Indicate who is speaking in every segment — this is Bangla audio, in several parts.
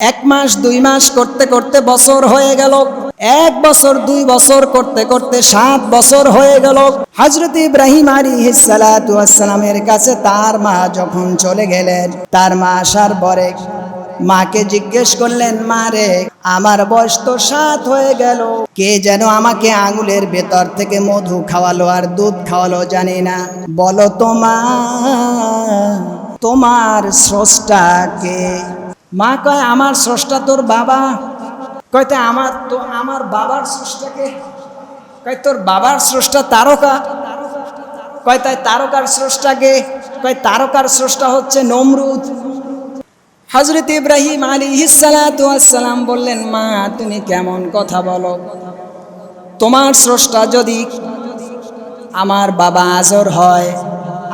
Speaker 1: এক মাস ২ মাস করতে করতে বছর হয়ে গেল, ১ বছর ২ বছর করতে করতে ৭ বছর হয়ে গেল। হযরত ইব্রাহিম আলাইহিস সালাতু ওয়াস সালামের কাছে তার মা যখন চলে গেলেন, তার মা আসার পরে মাকে জিজ্ঞেস করলেন, মা রে, আমার বয়স তো ৭ হয়ে গেল, কে যেন আমাকে আঙুলের ভেতর থেকে মধু খাওয়ালো আর দুধ খাওয়ালো জানি না, বলো তো মা, তোমার স্রষ্টা কে? মা কয়, আমার স্রষ্টা তোর বাবা। কয়, তা আমার বাবার স্রষ্টাকে? কয়, তোর বাবার স্রষ্টা তারকা। কয়, তাই তারকার স্রষ্টাকে? কয়, তারকার স্রষ্টা হচ্ছে নমরুদ। হযরত ইব্রাহিম আলাইহিস সালাতু ওয়াস সালাম বললেন, মা তুমি কেমন কথা বলো? তোমার স্রষ্টা যদি আমার বাবা আজর হয়,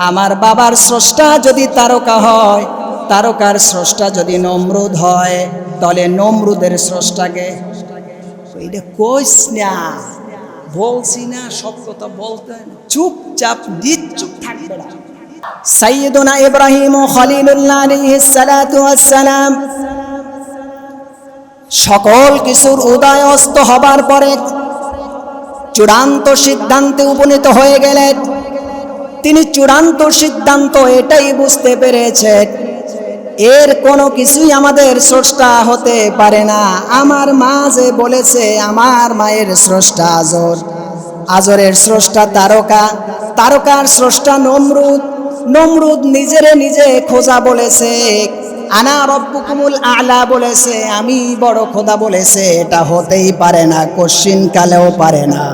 Speaker 1: আমার বাবার স্রষ্টা যদি তারকা হয়, তারকার স্রষ্টা যদি নমরুদ হয়, তাহলে নমরুদের স্রষ্টাকে? এটা কইস না, বলছি না, সব কথা বলতে চুপচাপ নিশ্চুপ থাকবে না। সাইয়্যিদুনা ইব্রাহিম খলিলুল্লাহ আলাইহিস সালাতু ওয়াস সালাম সকল কিছুর উদয় অস্ত হবার পরে চূড়ান্ত সিদ্ধান্তে উপনীত হয়ে গেলেন। তিনি চূড়ান্ত সিদ্ধান্ত এটাই বুঝতে পেরেছেন, এর কোনো কিছুই আমাদের স্রষ্টা হতে পারে না। আমার মা যে বলেছে আমার মায়ের স্রষ্টা আজর, আজরের স্রষ্টা তারকা, তারকার স্রষ্টা নমরুদ, নমরুদ নিজেরে নিজে খোদা বলেছে, আনা রব্বুকুমুল আ'লা বলেছে, আমি বড় খোদা বলেছে, এটা হতেই পারে না, কশিন কালেও পারে না।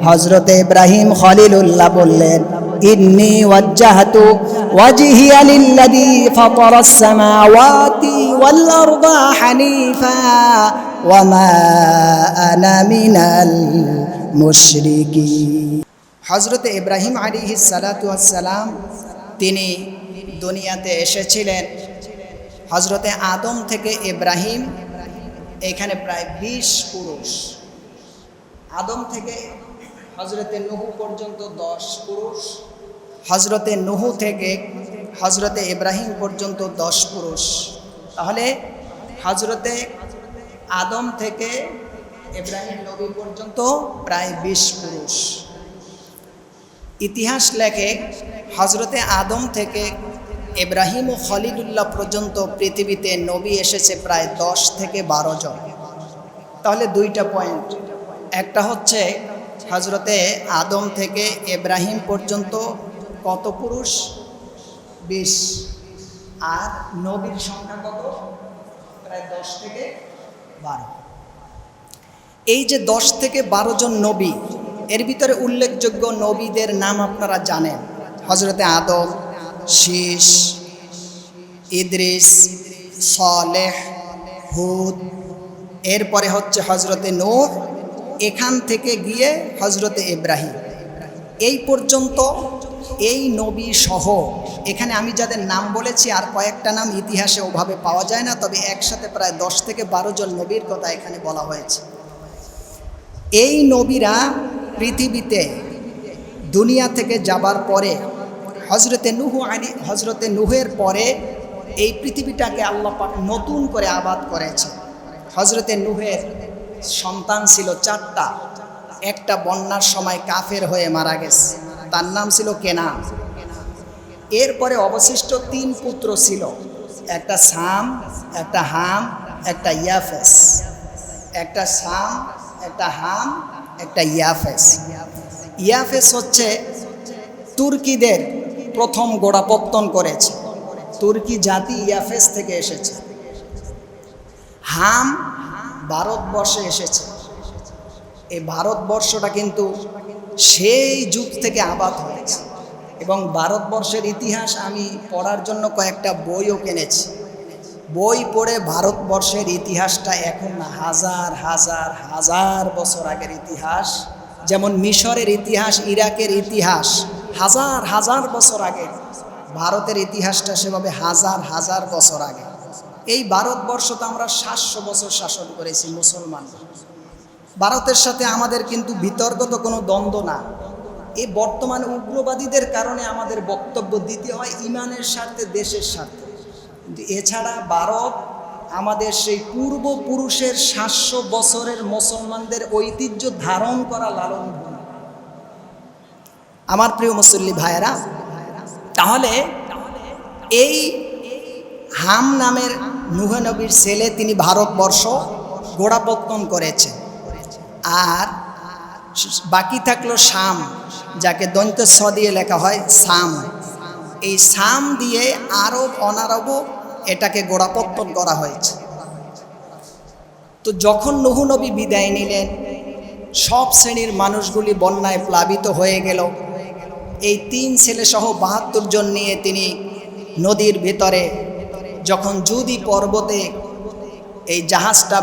Speaker 1: হযরত ইব্রাহিম খলিলুল্লাহ বললেন, ইন্নী ওয়াজ্জাহতু ওয়াজহিয়া লিল্লাযী ফাতারাস সামাওয়াতি ওয়াল আরদা হানিফা ওয়া মা আনা মিনাল মুশরিকিন। হযরত ইব্রাহিম আলাইহিস সালাতু ওয়াস সালাম তিনি দুনিয়াতে এসেছিলেন হযরতে আদম থেকে ইব্রাহিম, এখানে প্রায় ২০ পুরুষ, আদম থেকে হযরতে নূহ পর্যন্ত ১০ পুরুষ, হযরতে নূহ থেকে হযরতে ইব্রাহিম পর্যন্ত ১০ পুরুষ। তাহলে হযরতে আদম থেকে ইব্রাহিম নবী পর্যন্ত প্রায় ২০ পুরুষ। ইতিহাস লেখে হযরতে আদম থেকে ইব্রাহিম ও খলিলুল্লাহ পর্যন্ত পৃথিবীতে নবী এসেছে প্রায় ১০ থেকে ১২ জন। তাহলে দুইটা পয়েন্ট, একটা হচ্ছে হযরতে আদম থেকে ইব্রাহিম পর্যন্ত কত পুরুষ? ২০। আর নবীর সংখ্যা কত? প্রায় ১০ থেকে ১২। এই যে ১০ থেকে ১২ জন নবী, এর ভিতরে উল্লেখযোগ্য নবীদের নাম আপনারা জানেন, হযরতে আদম, শীষ, ইদ্রিস, সালেহ, হুদ, এরপরে হচ্ছে হযরতে নূহ, এখান থেকে গিয়ে হযরতে ইব্রাহিম, এই পর্যন্ত এই নবী সহ এখানে আমি যাদের নাম বলেছি আর কয়েকটা নাম ইতিহাসে ওভাবে পাওয়া যায় না, তবে একসাথে প্রায় ১০ থেকে ১২ জন নবীর কথা এখানে বলা হয়েছে। এই নবীরা পৃথিবীতে দুনিয়া থেকে যাবার পরে হযরতে নূহের পরে এই পৃথিবীটাকে আল্লাহ পাক নতুন করে আবাদ করেছে। হযরতে নূহের সন্তান ছিল ৪টা, একটা বন্যার সময় কাফের হয়ে মারা গেছে, তার নাম ছিল কেনান। এরপরে অবশিষ্ট ৩ পুত্র ছিল, একটা সাম, একটা হাম, একটা ইয়াফেস। একটা সাম, একটা হাম, একটা ইয়াফেস। ইয়াফেস হচ্ছে তুর্কিদের প্রথম গোড়াপত্তন করেছে, তুর্কি জাতি ইয়াফেস থেকে এসেছে। হাম ভারতবর্ষে এসেছে, এই ভারতবর্ষটা কিন্তু সেই যুগ থেকে আবাদ হয়েছে, এবং ভারতবর্ষের ইতিহাস আমি পড়ার জন্য কয়েকটা বইও কিনেছি। বই পড়ে ভারতবর্ষের ইতিহাসটা এখন হাজার হাজার হাজার বছর আগের ইতিহাস, যেমন মিশরের ইতিহাস, ইরাকের ইতিহাস হাজার হাজার বছর আগে, ভারতের ইতিহাসটা সেভাবে হাজার হাজার বছর আগে। এই ভারতবর্ষ তো আমরা ৭০০ বছর শাসন করেছি মুসলমান। ভারতের সাথে আমাদের কিন্তু বিতর্কত কোনো দ্বন্দ্ব না। এই বর্তমান উগ্রবাদীদের কারণে আমাদের বক্তব্য দিতে হয় ইমানের স্বার্থে, দেশের স্বার্থে, কিন্তু এছাড়া ভারত আমাদের সেই পূর্বপুরুষের 700 বছরের মুসলমানদের ঐতিহ্য ধারণ করা লালন ভূমি। আমার প্রিয় মুসল্লি ভাইয়েরা, তাহলে এই হাম নামের নূহ নবীর ছেলে, তিনি ভারতবর্ষ গোড়াপত্তন করেছে। আর বাকি থাকলো শাম, যাকে দন্ত্য স দিয়ে লেখা হয় সাম। এই সাম দিয়ে আরব অনারবও এটাকে গোড়াপত্তন করা হয়েছে। তো যখন নূহ নবী বিদায় নিলেন, সব শ্রেণীর মানুষগুলি বন্যায় প্লাবিত হয়ে গেল। এই 3 ছেলে সহ 72 জন নিয়ে তিনি নদীর ভিতরে যখন জুদি পর্বতে এই জাহাজটা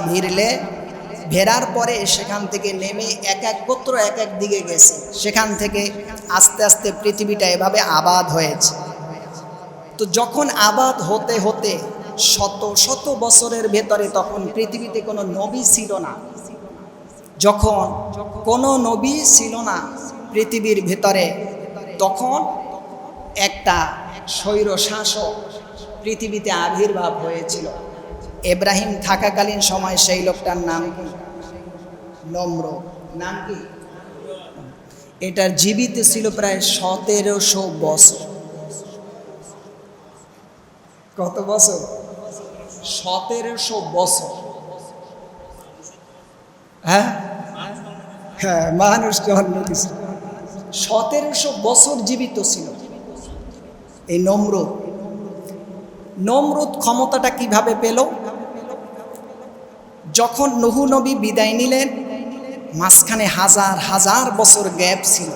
Speaker 1: ভেরার পরে সেখান থেকে নেমে এক এক গোত্র এক এক দিকে গেছে। সেখান থেকে আস্তে আস্তে পৃথিবীটা এভাবে আবাদ হয়েছে। তো যখন আবাদ হতে হতে শত শত বছরের ভেতরে তখন পৃথিবীতে কোনো নবী ছিল না। যখন কোনো নবী ছিল না পৃথিবীর ভেতরে, তখন একটা স্বৈর শাসক পৃথিবীতে আবির্ভাব হয়েছিল। ইব্রাহিম থাকাকালীন সময় সেই লোকটার নাম কি? নমরুদ। নাম কি? এটার জীবিত ছিল প্রায় 1700 বছর। কত বছর? 1700 বছর। হ্যাঁ হ্যাঁ, মানুষ জন্ম দিয়েছিল। 1700 বছর জীবিত ছিল এই নমরুদ। নমরুদ ক্ষমতাটা কিভাবে পেল? যখন নূহ নবী বিদায় নিলেন, মাঝখানে হাজার হাজার বছর গ্যাপ ছিল।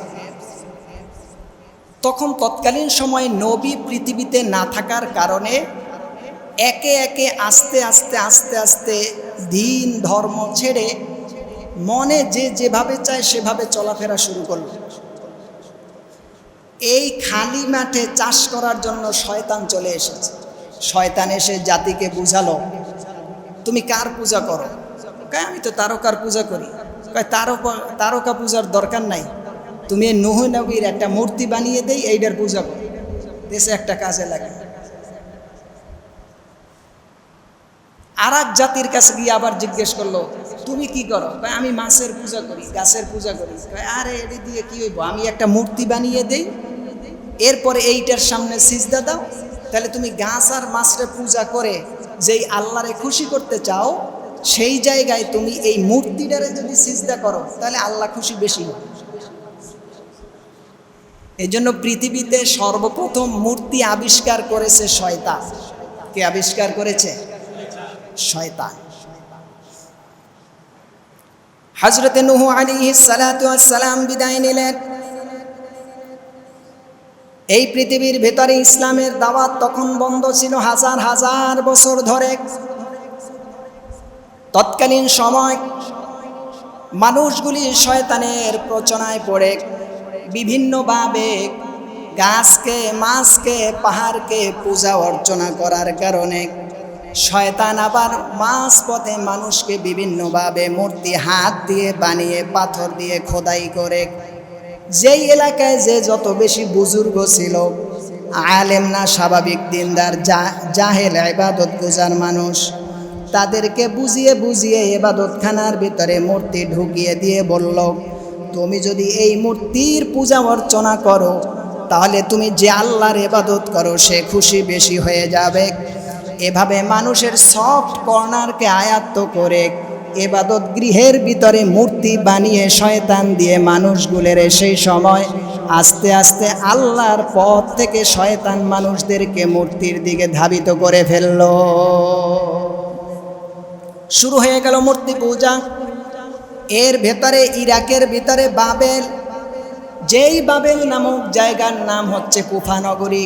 Speaker 1: তখন তৎকালীন সময়ে নবী পৃথিবীতে না থাকার কারণে একে একে আস্তে আস্তে আস্তে আস্তে দিন ধর্ম ছেড়ে মনে যেভাবে চায় সেভাবে চলাফেরা শুরু করল। এই খালি মাঠে চাষ করার জন্য শয়তান চলে এসেছে। শয়তান এসে জাতিকে বুঝালো, তুমি কার পূজা করো? কয়, আমি তো তারকার পূজা করি। কয়, তারকা পূজার দরকার নাই, তুমি নূহ নবীর একটা মূর্তি বানিয়ে দেই, এইটার পূজা করো, দেশে একটা কাজে লাগে। আর এক জাতির কাছে গিয়ে আবার জিজ্ঞেস করলো, তুমি কি করো? কয়, আমি মাছের পূজা করি, গাছের পূজা করি। কয়, আরে এটি দিয়ে কি হইব, আমি একটা মূর্তি বানিয়ে দেই, এরপরে এইটার সামনে সিজদা দাও। তাহলে তুমি গাছ আর মাছরে পূজা করে যেই আল্লাহরে খুশি করতে চাও, সেই জায়গায় তুমি এই মূর্তিটারে যদি সিজদা করো, তাহলে আল্লাহ খুশি বেশি হবে। এই জন্য পৃথিবীতে সর্বপ্রথম মূর্তি আবিষ্কার করেছে শয়তান। কে আবিষ্কার করেছে? শয়তান। হযরতে নূহ আলাইহিস সালাতু ওয়াস সালাম বিদায় নিলেন। এই পৃথিবীর ভেতরে ইসলামের দাওয়াত তখন বন্ধ ছিল হাজার হাজার বছর ধরে। তৎকালীন সময় মানুষগুলি শয়তানের প্রচনায় পড়ে বিভিন্নভাবে গাছকে, মাছকে, পাহাড়কে পূজা অর্চনা করার কারণে শয়তান আবার মাঝ পথে মানুষকে বিভিন্নভাবে মূর্তি হাত দিয়ে বানিয়ে, পাথর দিয়ে খোদাই করে, যেই এলাকায় যে যত বেশি বুজুর্গ ছিল, আলেম না স্বাভাবিক দিনদার জাহেল ইবাদত গুজার মানুষ, তাদেরকে বুঝিয়ে বুঝিয়ে ইবাদতখানার ভিতরে মূর্তি ঢুকিয়ে দিয়ে বলল, তুমি যদি এই মূর্তির পূজা অর্চনা করো, তাহলে তুমি যে আল্লাহর ইবাদত করো সে খুশি বেশি হয়ে যাবে। এভাবে মানুষের সফট কর্নারকে আয়ত্ত করে ইবাদত গৃহের ভিতরে মূর্তি বানিয়ে শয়তান দিয়ে মানুষগুলোর সেই সময় আস্তে আস্তে আল্লাহর পথ থেকে শয়তান মানুষদেরকে মূর্তির দিকে ধাবিত করে ফেলল। শুরু হয়ে গেল মূর্তি পূজা। এর ভেতরে ইরাকের ভিতরে বাবেল, যেই বাবেল নামক জায়গার নাম হচ্ছে কুফা নগরী।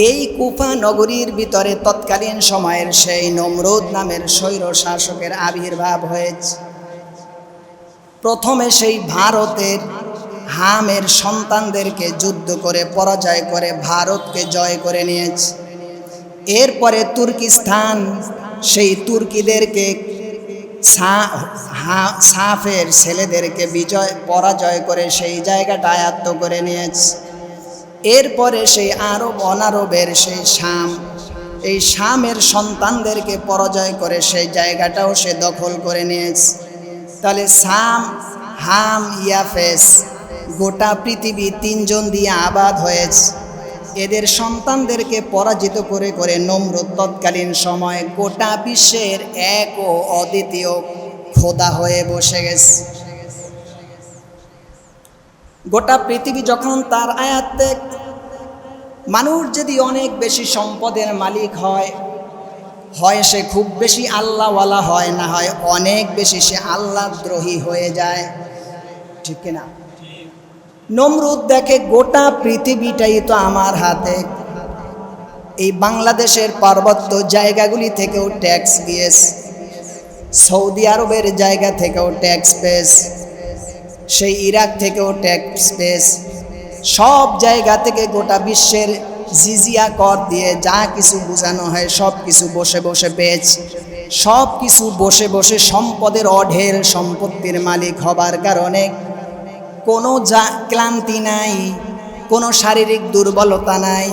Speaker 1: এই কুফা নগরীর ভিতরে তৎকালীন সময়ের সেই নমরুদ নামের স্বৈর শাসকের আবির্ভাব হয়েছে। প্রথমে সেই ভারতের হামের সন্তানদেরকে যুদ্ধ করে পরাজয় করে ভারতকে জয় করে নিয়েছে। এরপরে তুর্কিস্তান সেই তুর্কিদেরকে সাফের ছেলেদেরকে পরাজয় করে সেই জায়গাটা আয়ত্ত করে নিয়েছে। এরপরে সেই আরব অনারবের সেই শাম, এই শামের সন্তানদেরকে পরাজয় করে সেই জায়গাটাও সে দখল করে নিয়েছে। তাহলে সাম, হাম, ইয়াফেস গোটা পৃথিবী তিনজন দিয়ে আবাদ হয়েছে। এদের সন্তানদেরকে পরাজিত করে করে নমরুদ তৎকালীন সময়ে গোটা বিশ্বের এক ও অদ্বিতীয় খোদা হয়ে বসে গেছে। গোটা পৃথিবী যখন তার আয়াত্তে, মানুষ যদি অনেক বেশি সম্পদের মালিক হয় সে খুব বেশি আল্লাহওয়ালা হয়, না হয় অনেক বেশি সে আল্লাহদ্রোহী হয়ে যায়, ঠিক কিনা? নমরুদ দেখে গোটা পৃথিবীটাই তো আমার হাতে, এই বাংলাদেশের পার্বত্য জায়গাগুলি থেকেও ট্যাক্স দিয়েছে, সৌদি আরবের জায়গা থেকেও ট্যাক্স পেস, সেই ইরাক থেকেও ট্যাক্স পেস, সব জায়গা থেকে গোটা বিশ্বের জিজিয়া কর দিয়ে যা কিছু বোঝানো হয় সব কিছু বসে বসে পেয়েছ, সব কিছু বসে বসে সম্পদের অঢেল সম্পত্তির মালিক হবার কারণে কোনো ক্লান্তি নাই, কোনো শারীরিক দুর্বলতা নাই,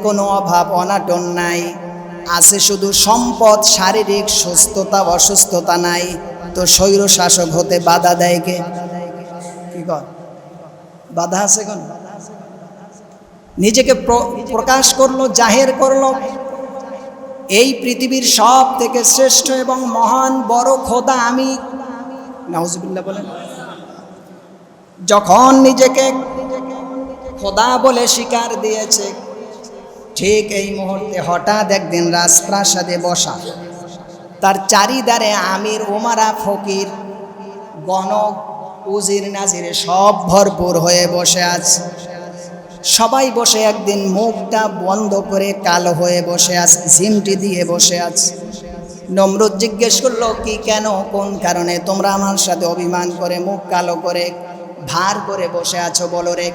Speaker 1: কোনো অভাব অনাটন নাই, আছে শুধু সম্পদ, শারীরিক সুস্থতা অসুস্থতা নাই। তো স্বৈরশাসক হতে বাধা দেয় কে? কি কর বাধা আছে? কোন নিজেকে প্রকাশ করলো, জাহের করলো, এই পৃথিবীর সব থেকে শ্রেষ্ঠ এবং মহান বড় খোদা আমি, নাউজুবিল্লাহ বলেন। যখন নিজেকে খোদা বলে স্বীকার দিয়েছে, ঠিক এই মুহূর্তে হঠাৎ একদিন রাজপ্রাসাদে বসা, তার চারিধারে আমির, ওমারা, ফকির, গণক, উজির, নাজিরে সব ভরপুর হয়ে বসে আছে। সবাই বসে একদিন মুখটা বন্ধ করে কালো হয়ে বসে আছে, ঝিমটি দিয়ে বসে আছে। নমরুদ জিজ্ঞেস করলো, কি, কেন, কোন কারণে তোমরা আমার সাথে অভিমান করে মুখ কালো করে ভার করে বসে আছো, বলো রে।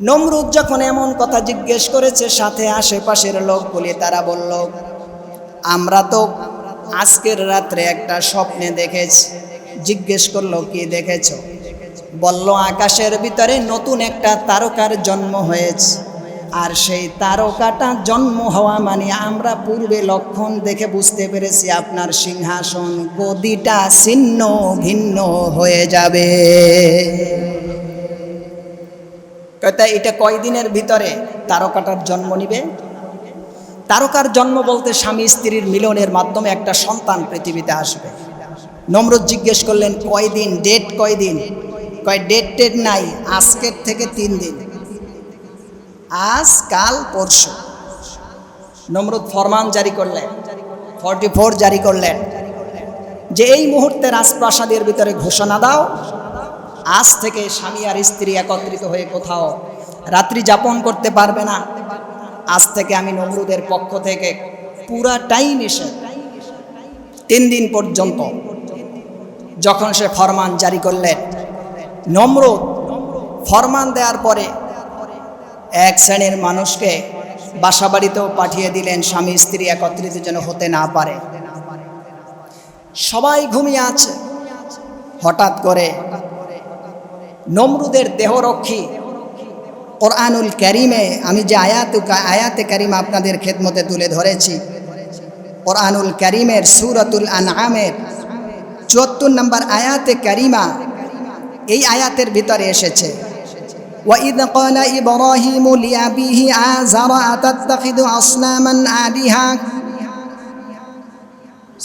Speaker 1: নমরুদ যখন এমন কথা জিজ্ঞেস করেছে, সাথে আশেপাশের লোকগুলি তারা বলল, আমরা তো আজকের রাত্রে একটা স্বপ্নে দেখেছি। জিজ্ঞেস করলো, কি দেখেছ? বলল, আকাশের ভিতরে নতুন একটা তারকার জন্ম হয়েছে, আর সেই তারকাটা জন্ম হওয়া মানে আমরা পূর্বে লক্ষণ দেখে বুঝতে পেরেছি আপনার সিংহাসন গদিটা ছিন্ন ভিন্ন হয়ে যাবে। এটা কয়দিনের ভিতরে তারকাটার জন্ম নিবে? তারকার জন্ম বলতে স্বামী স্ত্রীর মিলনের মাধ্যমে একটা সন্তান পৃথিবীতে আসবে। নমরুদ জিজ্ঞেস করলেন, কয়দিন, ডেট কয়দিন? কয় ডেট টেট নাই, আজকের থেকে 3 দিন, আজ, কাল, পরশু। নমরুদ ফরমান জারি করলেন, 44 জারি করলেন যে এই মুহূর্তে রাজপ্রাসাদের ভিতরে ঘোষণা দাও, আজ থেকে স্বামী আর স্ত্রী একত্রিত হয়ে কোথাও রাত্রি যাপন করতে পারবে না। আজ থেকে আমি নমরুদের পক্ষ থেকে পুরাটাই নিষেধ, 3 দিন পর্যন্ত। যখন সে ফরমান জারি করলেন, নমরুদ ফরমান দেওয়ার পরে এক শ্রেণীর মানুষকে বাসাবাড়িতেও পাঠিয়ে দিলেন, স্বামী স্ত্রী একত্রিত যেন হতে না পারে। সবাই ঘুমিয়ে আছে। হঠাৎ করে নমরুদের দেহরক্ষী কোরআনুল কারীমে, আমি যে আয়াতে কারিমা আপনাদের খেদমতে তুলে ধরেছি, কোরআনুল কারীমের সূরাতুল আনআমের 74 নম্বর আয়াতে কারিমা, এই আয়াতের ভিতরে এসেছে, وَإِذْ قَالَ إِبْرَاهِيمُ لِأَبِيهِ آزَرَ أَتَتَّخِذُ أَصْنَامًا آلِهَةً।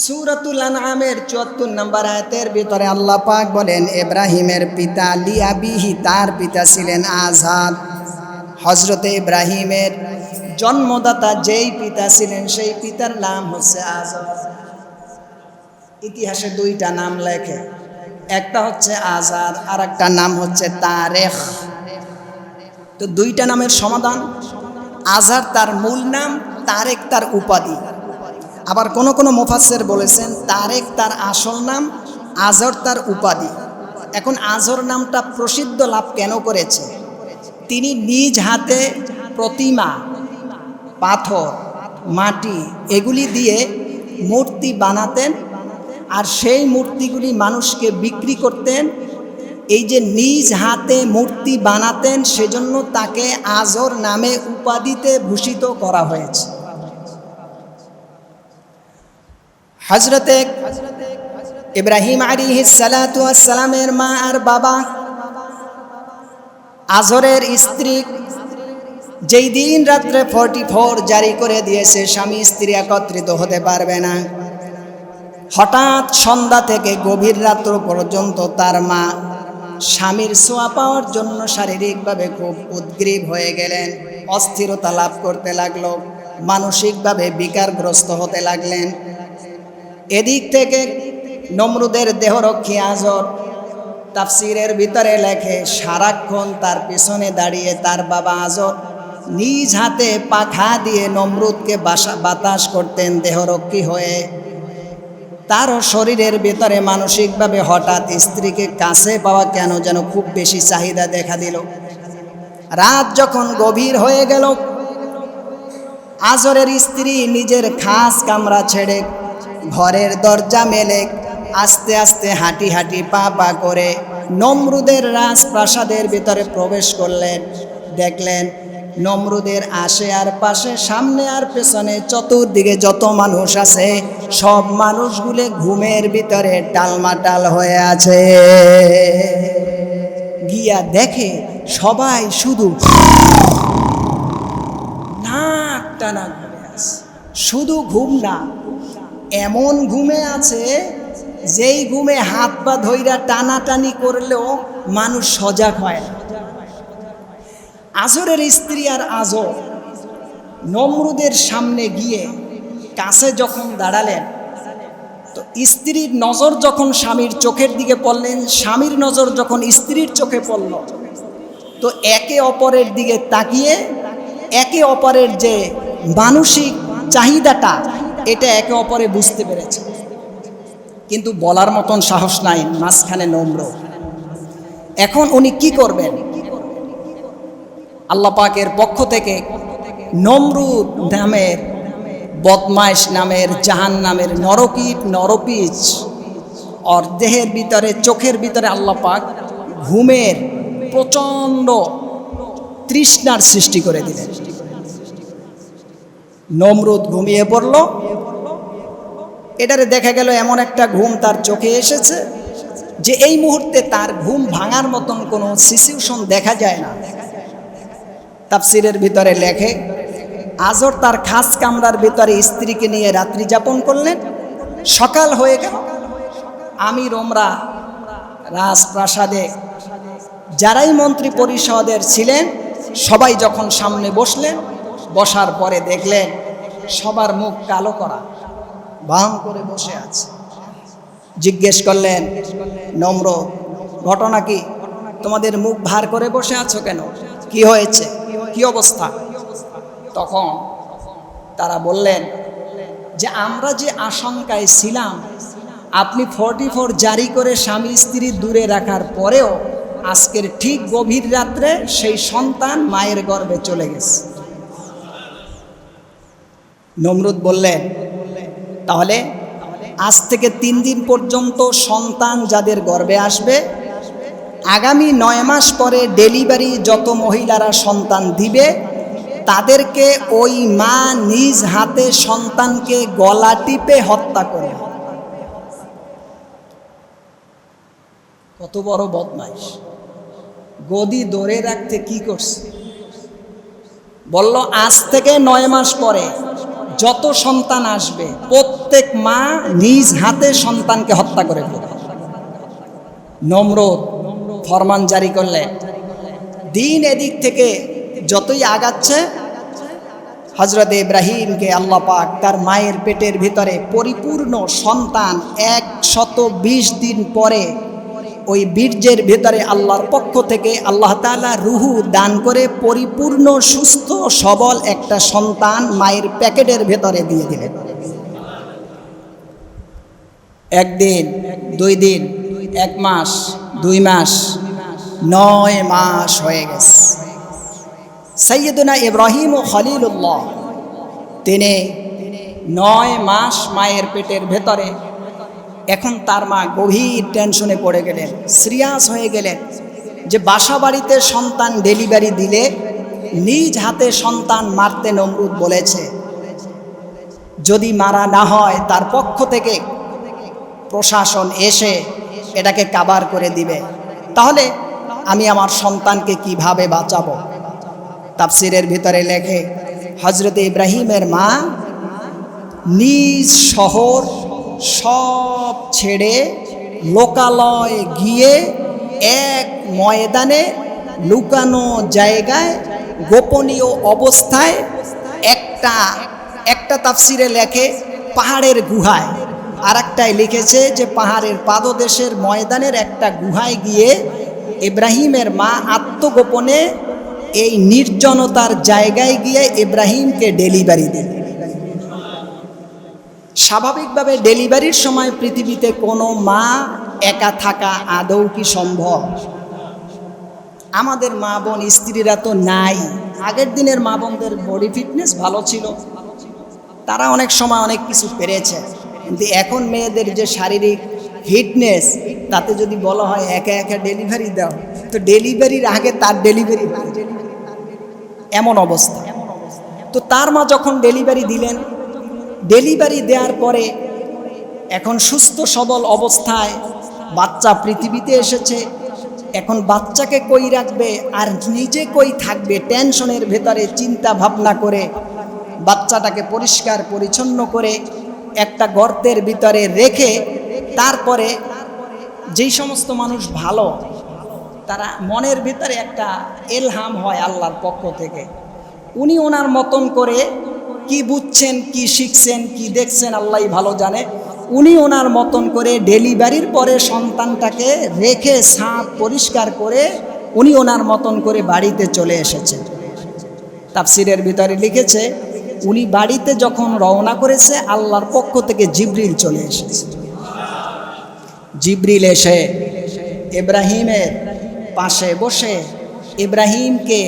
Speaker 1: সূরাতুল আনআমের 74 নম্বর আয়াতের ভিতরে আল্লাহ পাক বলেন, ইব্রাহিমের পিতা লিয়াবিহি, তার পিতা ছিলেন আজার। হযরতে ইব্রাহিমের জন্মদাতা যেই পিতা ছিলেন সেই পিতার নাম হচ্ছে আজার। ইতিহাসে 2টা নাম লেখে, একটা হচ্ছে আজার আর একটা নাম হচ্ছে তারেখ। তো 2টা নামের সমাধান, আজার তার মূল নাম, তারেক তার উপাধি। আবার কোন কোন মুফাসসির বলেছেন তারেক তার আসল নাম, আজর তার উপাধি। এখন আজর নামটা প্রসিদ্ধ লাভ কেন করেছে? তিনি নিজ হাতে প্রতিমা, পাথর, মাটি এগুলি দিয়ে মূর্তি বানাতেন, আর সেই মূর্তিগুলি মানুষকে বিক্রি করতেন, এই যে নিজ হাতে মূর্তি বানাতেন, সেজন্য তাকে আজর নামে উপাধিতে ভূষিত করা হয়েছে। হযরতে ইব্রাহিম আলাইহিস সালাতু ওয়াস সালামের মা আর বাবা আজরের স্ত্রী যেই দিন রাত্রে 44 জারি করে দিয়েছে স্বামী স্ত্রী একত্রিত হতে পারবে না, হঠাৎ সন্ধ্যা থেকে গভীর রাত্র পর্যন্ত তার মা স্বামীর ছোঁয়া পাওয়ার জন্য শারীরিকভাবে খুব উদ্গ্রীব হয়ে গেলেন, অস্থিরতা লাভ করতে লাগলো, মানসিকভাবে বিকারগ্রস্ত হতে লাগলেন। এদিক থেকে নমরুদের দেহরক্ষী আজর তাফসিরের ভিতরে লেখে, সারাক্ষণ তার পিছনে দাঁড়িয়ে তার বাবা আজর নিজ হাতে পাখা দিয়ে নমরুদকে বাতাস করতেন দেহরক্ষী হয়ে। তারও শরীরের ভিতরে মানসিকভাবে হঠাৎ স্ত্রীকে কাছে পাওয়া কেন যেন খুব বেশি চাহিদা দেখা দিল। রাত যখন গভীর হয়ে গেল, আজরের স্ত্রী নিজের খাস কামরা ছেড়ে ঘরের দরজা মেলে আস্তে আস্তে হাঁটি হাঁটি পা পা করে নমরুদের রাজপ্রাসাদের ভিতরে প্রবেশ করলেন। দেখলেন নমরুদের আশে আর পাশে, সামনে আর পেছনে, চতুর্দিকে যত মানুষ আছে সব মানুষগুলো ঘুমের ভিতরে টালমাটাল হয়ে আছে। গিয়া দেখে সবাই শুধু নাক টানা ঘুমে আছে। শুধু ঘুম না, এমন ঘুমে আছে যেই ঘুমে হাত পা ধইরা টানাটানি করলেও মানুষ সজাগ হয় না। আজরের স্ত্রী আর আজর নমরুদের সামনে গিয়ে কাছে যখন দাঁড়ালেন, তো স্ত্রীর নজর যখন স্বামীর চোখের দিকে পড়লেন, স্বামীর নজর যখন স্ত্রীর চোখে পড়ল, তো একে অপরের দিকে তাকিয়ে একে অপরের যে মানসিক চাহিদাটা, এটা একে অপরে বুঝতে পেরেছে। কিন্তু বলার মতন সাহস নাই, মাঝখানে নমরুদ। এখন উনি কি করবেন? আল্লাহ পাকের পক্ষ থেকে নমরুদ নামের বদমাইশ নামের জাহান্নামের নরকীট নরপিচ ওর দেহের ভিতরে, চোখের ভিতরে আল্লাহ পাক ঘুমের প্রচণ্ড তৃষ্ণার সৃষ্টি করে দিলেন। নমরুদ ঘুমিয়ে পড়ল। এটারে দেখা গেল এমন একটা ঘুম তার চোখে এসেছে যে এই মুহূর্তে তার ঘুম ভাঙার মতন কোনো সিচুয়েশন দেখা যায় না। তাফসিরের ভিতরে লেখে, আজর তার খাস কামরার ভিতরে স্ত্রীকে নিয়ে রাত্রি যাপন করলেন। সকাল হয়ে গেল। আমির ওমরা রাজপ্রাসাদে যারাই মন্ত্রী পরিষদের ছিলেন সবাই যখন সামনে বসলেন, বসার পরে দেখলেন সবার মুখ কালো করা, বাম করে বসে আছে। জিজ্ঞেস করলেন, নমরুদ, ঘটনা কি? তোমাদের মুখ ভার করে বসে আছো কেন? কি হয়েছে? কি অবস্থা? তখন তারা বললেন যে আমরা যে আশঙ্কায় ছিলাম, আপনি 44 জারি করে স্বামী স্ত্রী দূরে রাখার পরেও আজকের ঠিক গভীর রাত্রে সেই সন্তান মায়ের গর্ভে চলে গেছে। নমরুদ বললেন, তাহলে আজ থেকে 3 দিন পর্যন্ত সন্তান যাদের গর্ভে আসবে, আগামী 9 মাস পরে ডেলিভারি যত মহিলারা সন্তান দিবে, তাদেরকে ওই মা নিজ হাতে সন্তানকে গলা টিপে হত্যা করবে। কত বড় বদমাইশ! গদি ধরে রাখতে কি করছে? বলল আজ থেকে 9 মাস পরে যত সন্তান আসবে প্রত্যেক মা নিজ হাতে সন্তানকে হত্যা করে ফেলবে। নমরুদ ফরমান জারি করলেন। দিন এদিক থেকে যতই আগাচ্ছে, হযরত ইব্রাহিমকে আল্লাহ পাক তার মায়ের পেটের ভিতরে পরিপূর্ণ সন্তান 120 দিন পরে ওই বীর্যের ভিতরে আল্লাহর পক্ষ থেকে আল্লাহ তাআলা রুহু দান করে পরিপূর্ণ সুস্থ সবল একটা সন্তান মায়ের প্যাকেটের ভেতরে দিয়ে দিলেন। 1 দিন, 2 দিন, 1 মাস, 2 মাস, 9 মাস হয়ে গেছে। সাইয়্যিদুনা ইব্রাহিম ও খলিলুল্লাহ তিনি 9 মাস মায়ের পেটের ভেতরে এখন তার মা গভীর টেনশনে পড়ে গেলেন, সিরিয়াস হয়ে গেলেন যে বাসা বাড়িতে সন্তান ডেলিভারি দিলে নিজ হাতে সন্তান মারতে নমরুদ বলেছে, যদি মারা না হয় তার পক্ষ থেকে প্রশাসন এসে এটাকে কাভার করে দিবে, তাহলে আমি আমার সন্তানকে কিভাবে বাঁচাবো। তাফসিরের ভিতরে লেখে হযরত ইব্রাহিমের মা নিজ শহর সব ছেড়ে লোকালয়ে গিয়ে এক ময়দানে লুকানো জায়গায় গোপনীয় অবস্থায় একটা তাফসিরে লেখে পাহাড়ের গুহায়, আর একটাই লিখেছে যে পাহাড়ের পাদদেশের ময়দানের একটা গুহায় গিয়ে ইব্রাহিমের মা আত্মগোপনে এই নির্জনতার জায়গায় গিয়ে ইব্রাহিমকে ডেলিভারি দেন। স্বাভাবিকভাবে ডেলিভারির সময় পৃথিবীতে কোনো মা একা থাকা আদৌ কি সম্ভব? আমাদের মা বোন স্ত্রীরা তো নাই। আগের দিনের মা বোনদের বডি ফিটনেস ভালো ছিল, তারা অনেক সময় অনেক কিছু পেরেছে, কিন্তু এখন মেয়েদের যে শারীরিক ফিটনেস, তাতে যদি বলা হয় একা একা ডেলিভারি দাও, তো ডেলিভারির আগে তার ডেলিভারি হয়, এমন অবস্থা। তো তার মা যখন ডেলিভারি দিলেন, ডেলিভারি দেওয়ার পরে এখন সুস্থ সবল অবস্থায় বাচ্চা পৃথিবীতে এসেছে। এখন বাচ্চাকে কই রাখবে আর নিজে কই থাকবে, টেনশনের ভেতরে চিন্তা ভাবনা করে বাচ্চাটাকে পরিষ্কার পরিচ্ছন্ন করে একটা গর্তের ভিতরে রেখে, তারপরে যেই সমস্ত মানুষ ভালো, তারা মনের ভিতরে একটা ইলহাম হয় আল্লাহর পক্ষ থেকে, উনি ওনার মতন করে কি বুঝছেন, কি শিখছেন, কি দেখছেন আল্লাহই ভালো জানে, উনি ওনার মতন করে ডেলিভারির পরে সন্তানটাকে রেখে সাপ পরিষ্কার করে উনি ওনার মতন করে বাড়িতে চলে এসেছেন। তাফসিরের ভিতরে লিখেছে উনি বাড়িতে যখন রওনা করেছে, আল্লাহর পক্ষ থেকে জিবরিল চলে এসেছে। জিবরিল এসে ইব্রাহিমের পাশে বসে ইব্রাহিমকে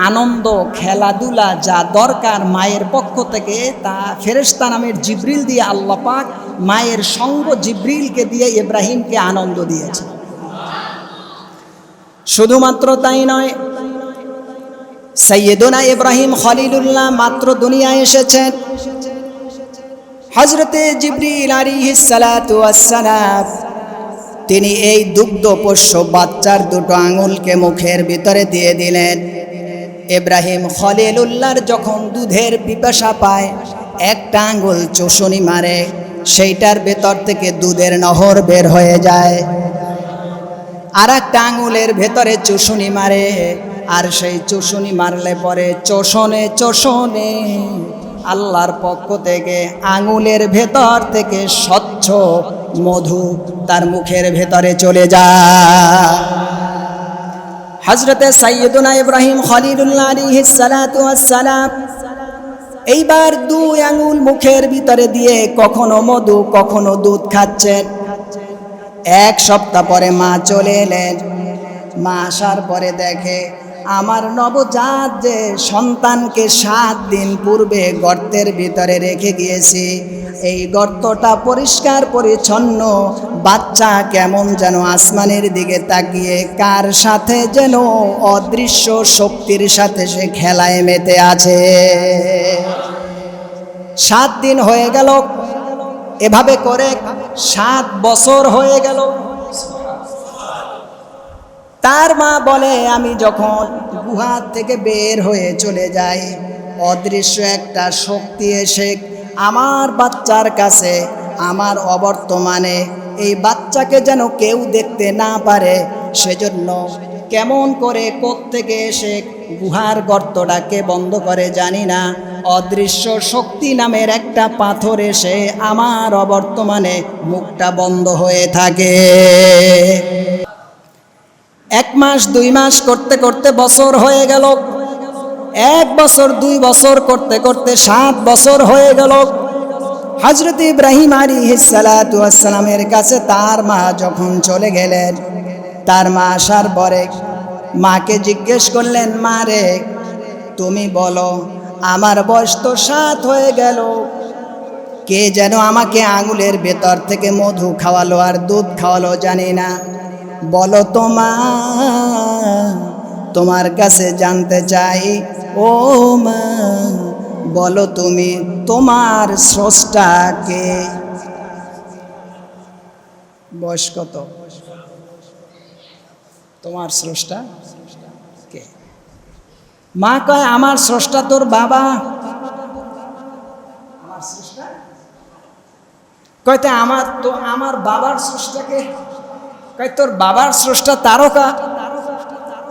Speaker 1: আনন্দ, খেলাধুলা যা দরকার মায়ের পক্ষ থেকে তা ফেরেশতা নামের জিবরিল দিয়ে আল্লাহ পাক মায়ের সঙ্গ জিবরিলকে দিয়ে ইব্রাহিমকে আনন্দ দিয়েছে। শুধুমাত্র তাই নয়, সাইয়্যিদুনা ইব্রাহিম খলিলুল্লাহ মাত্র দুনিয়ায় এসেছেন। হযরতে জিবরিল আলাইহিস সালাতু ওয়াস সালাম তিনি এই দুগ্ধপোষ্য বাচ্চার দুটো আঙুলকে মুখের ভিতরে দিয়ে দিলেন। ইব্রাহিম খলিলুল্লাহর যখন দুধের পিপাসা পায়, একটা আঙুল চুষুনি মারে, সেইটার ভেতর থেকে দুধের নহর বের হয়ে যায়। আর একটা আঙুলের ভেতরে চুষুনি মারে, আর সেই চুষুনি মারলে পরে চোষণে চোষণে আল্লাহর পক্ষ থেকে আঙুলের ভেতর থেকে স্বচ্ছ মধু তার মুখের ভেতরে চলে যায়। হযরতে সাইয়্যিদুনা ইব্রাহিম খলিলুল্লাহ আলাইহিস সালাতু ওয়াস সালাম এইবার দুই আঙুল মুখের ভিতরে দিয়ে কখনো মধু কখনো দুধ খাচ্ছেন। এক সপ্তাহ পরে মা চলে এলেন। মা আসার পরে দেখে আমার নবজাত যে সন্তানকে 7 দিন পূর্বে গর্তের ভিতরে রেখে গিয়েছি, এই গর্তটা পরিষ্কার পরিচ্ছন্ন, বাচ্চা কেমন যেন আসমানের দিকে তাকিয়ে কার সাথে যেন অদৃশ্য শক্তির সাথে সে খেলায় মেতে আছে। 7 দিন হয়ে গেল, এভাবে করে 7 বছর হয়ে গেল। তার মা বলে আমি যখন গুহা থেকে বের হয়ে চলে যাই, অদৃশ্য একটা শক্তি এসে আমার বাচ্চার কাছে, আমার অবর্তমানে এই বাচ্চাকে যেন কেউ দেখতে না পারে, সেজন্য কেমন করে কোত্থেকে এসে গুহার গর্তটাকে বন্ধ করে জানি না, অদৃশ্য শক্তি নামের একটা পাথর এসে আমার অবর্তমানে মুখটা বন্ধ হয়ে থাকে। 1 মাস 2 মাস করতে করতে বছর হয়ে গেল। 1 বছর 2 বছর করতে করতে 7 বছর হয়ে গেল। হযরত ইব্রাহিম আলাইহিস সালাতু ওয়াস সালামের কাছে তার মা যখন চলে গেলেন, তার মা আসার পরে মাকে জিজ্ঞেস করলেন, মা রে তুমি বলো, আমার বয়স তো 7 হয়ে গেল, কে যেন আমাকে আঙুলের ভেতর থেকে মধু খাওয়ালো আর দুধ খাওয়ালো জানি না। বলো তোমার কাছে জানতে চাই ও মা, বলো তুমি তোমার স্রষ্টা কে? বয়স কত? তোমার স্রষ্টা কে? মা কয় আমার স্রষ্টা তোর বাবা। আমার স্রষ্টা কয় তাই আমার বাবার স্রষ্টাকে? কয় তোর বাবার স্রষ্টা তারকা।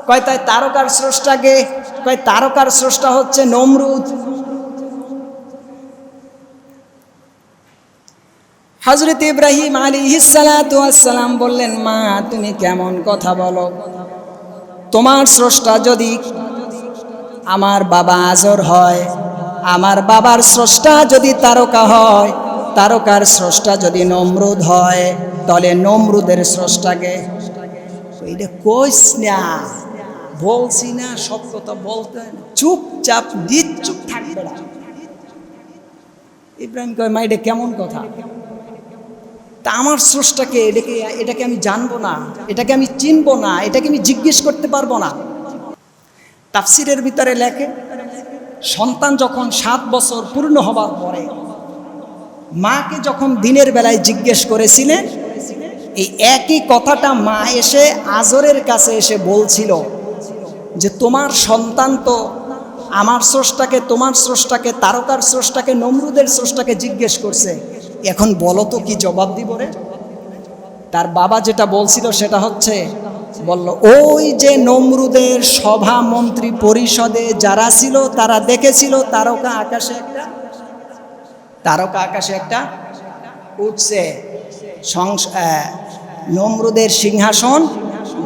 Speaker 1: কয় তাই তারকার স্রষ্টাকে? কয় তারকার স্রষ্টা হচ্ছে নমরুদ। হযরত ইব্রাহিম আলাইহিস সালাতু ওয়াস সালাম বললেন, মা তুমি কেমন কথা বলো? তোমার স্রষ্টা যদি আমার বাবা আজর হয়, আমার বাবার স্রষ্টা যদি তারকা হয়, তারকার স্রষ্টা যদি নমরুদ হয়, তাহলে নমরুদের স্রষ্টাকে? এটা কইস না, বলছি না, সব কথা বলতে চুপচাপ চুপ থাকবে না। ইব্রাহিম কয়, মা এটা কেমন কথা? তা আমার স্রষ্টাকে, এটাকে আমি জানবো না, এটাকে আমি চিনবো না, এটাকে আমি জিজ্ঞেস করতে পারবো না। তাফসিরের ভিতরে লেখে, সন্তান যখন 7 বছর পূর্ণ হবার পরে মাকে যখন দিনের বেলায় জিজ্ঞেস করেছিলেন, এই একই কথাটা মা এসে আজরের কাছে এসে বলছিল যে তোমার সন্তান তো আমার স্রষ্টাকে, তোমার স্রষ্টাকে, তারকার স্রষ্টাকে, নমরুদের স্রষ্টাকে জিজ্ঞেস করছে, এখন বলো তো কি জবাব দিব রে? তার বাবা যেটা বলছিল সেটা হচ্ছে, বলল ওই যে নমরুদের সভা মন্ত্রী পরিষদে যারা ছিল তারা দেখেছিল তারকা আকাশে একটা উঠছে, নমরুদের সিংহাসন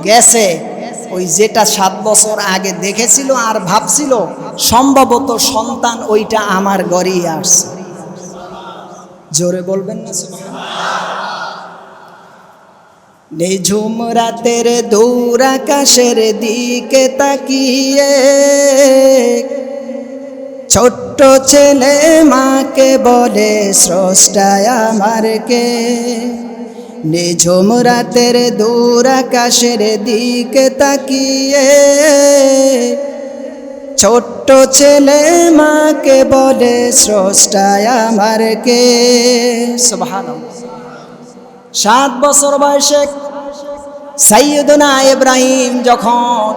Speaker 1: গেছে। ওই যেটা 7 বছর আগে দেখেছিল আর ভাবছিল সম্ভবত সন্তান ওইটা আমার ঘরেই আসছে। জোরে বলবেন না সুবহানাল্লাহ। নিঝুম রাতের দূর আকাশের দিকে তাকিয়ে ছোট্ট ছেলে মাকে বলে স্রষ্টা আমার কে? নিঝুম রাতের দূর আকাশের দিকে তাকিয়ে ছোট্ট ছেলে মাকে বলে স্রষ্টা আমার কে? সুবহানাল্লাহ। 7 বছর বয়সে সাইয়্যিদুনা ইব্রাহিম যখন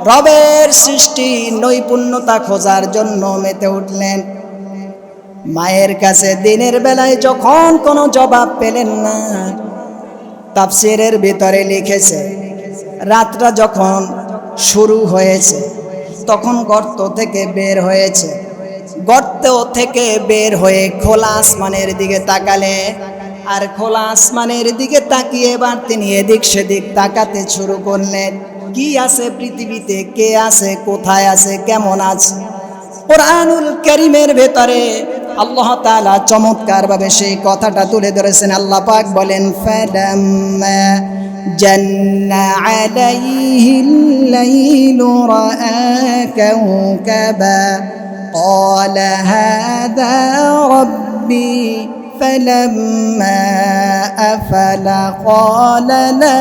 Speaker 1: রবের সৃষ্টি নৈপুণ্যতা খোঁজার জন্য মেতে উঠলেন, মায়ের কাছে দিনের বেলায় যখন কোনো জবাব পেলেন না, তাফসীরের ভিতরে লিখেছে রাতটা যখন শুরু হয়েছে তখন গর্ত থেকে বের হয়েছে, গর্ত থেকে বের হয়ে খোলা আসমানের দিকে তাকালে, আর খোলা আসমানের দিকে তাকিয়ে এবার তিনি এদিক সেদিক তাকাতে শুরু করলেন। কি আছে পৃথিবীতে, কে আছে, কোথায় আছে, কেমন আছে? কুরআনুল কারীমের ভেতরে আল্লাহ তাআলা চমৎকারভাবে সেই কথাটা তুলে ধরেছেন। আল্লাহ পাক বলেন, ফালাম্মা জান্না আলাইহিল লাইলু রাআ কাওকাবা ক্বালা হাযা রাব্বি ফালাম্মা আফালা ক্বালা লা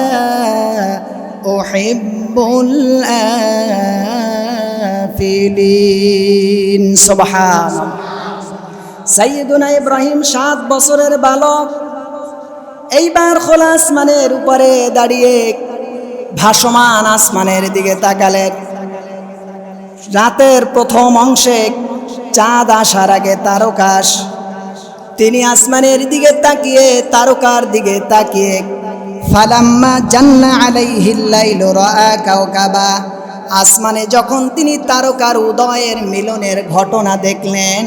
Speaker 1: উহিব্বুল আফিলিন। সুবহানাল্লাহ। সাইয়্যিদুনা ইব্রাহিম 7 বছরের বালক এইবার খোলা আসমানের উপরে দাঁড়িয়ে ভাসমান আসমানের দিকে তাকালেন। রাতের প্রথম অংশে চাঁদ আসার আগে তারকাশ, তিনি আসমানের দিকে তাকিয়ে তারকার দিকে তাকিয়ে ফালাম্মা জান্না আলাইহিল লাইলু রাআ কাওকাবা, আসমানে যখন তিনি তারকার উদয়ের মিলনের ঘটনা দেখলেন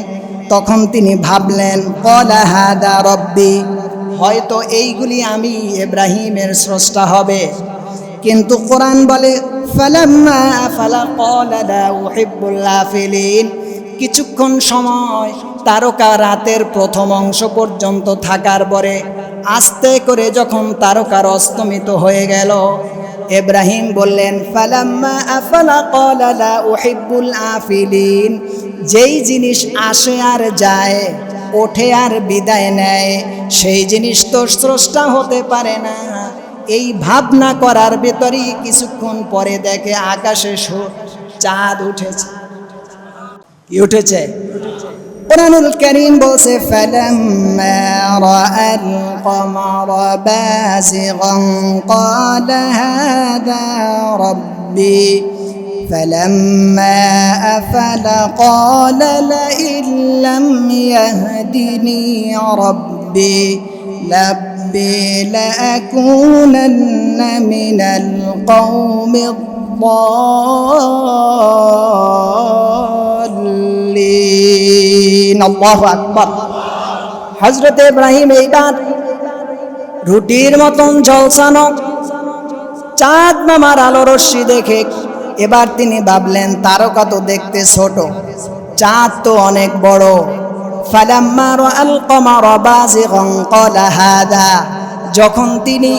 Speaker 1: তখন তিনি ভাবলেন, ক্বালা হাযা রাব্বি, হয়তো এইগুলি আমি ইব্রাহিমের স্রষ্টা হবে। কিন্তু কোরআন বলে ফালাম্মা আফালা ক্বালা লা উহিব্বুল আফিলিন, কিছুক্ষণ সময় তারকা রাতের প্রথম অংশ পর্যন্ত থাকার পরে আস্তে করে যখন তারকার অস্তমিত হয়ে গেল, ইব্রাহিম বললেন ফালাম্মা আফালা ক্বালা লা উহিব্বুল আফিলিন, যেই জিনিস আসে আর যায় ওঠে আর বিদায় নেয়, সেই জিনিস তো স্রষ্টা হতে পারে না। এই ভাবনা করার ভেতরেই কিছুক্ষণ পরে দেখে আকাশে চাঁদ উঠেছে। কি উঠেছে? কুরআনুল কারীম বলছে ফালাম্মা রাআল কমারা বাযিগান ক্বালা হাযা রাব্বি فلما أفل قال لئن لم يهدني ربي لأكونن من القوم الضالين الله أكبر। হযরত ইব্রাহিম এইবার রুটির মতন ঝলসানো চাঁদ মামার আলো রশ্মি দেখে এবার তিনি ভাবলেন তারকা তো দেখতে ছোট, চাঁদ তো অনেক বড়। ফালাম্মা রাআল কমারা বাযিগান ক্বালা হাযা, যখন তিনি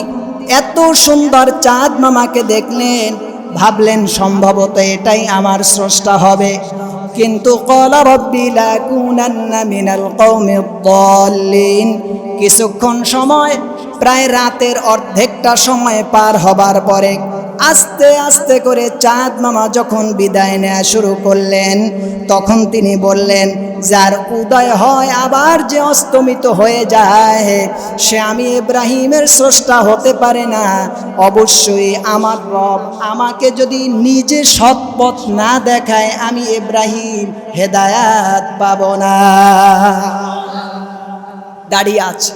Speaker 1: এত সুন্দর চাঁদ মামাকে দেখলেন ভাবলেন সম্ভবত এটাই আমার স্রষ্টা হবে। কিন্তু ক্বালা রাব্বি লাকুনান্না মিনাল কওমিদ দাল্লিন, কিছুক্ষণ সময় প্রায় রাতের অর্ধেকটা সময় পার হবার পরে আস্তে আস্তে করে চাঁদ মামা যখন বিদায় নেওয়া শুরু করলেন তখন তিনি বললেন যার উদয় হয় আবার যে অস্তমিত হয়ে যায় সে আমি ইব্রাহিমের স্রষ্টা হতে পারে না। অবশ্যই আমার রব আমাকে যদি নিজে সৎপথ না দেখায় আমি ইব্রাহিম হেদায়াত পাব না। দাঁড়িয়ে আছে,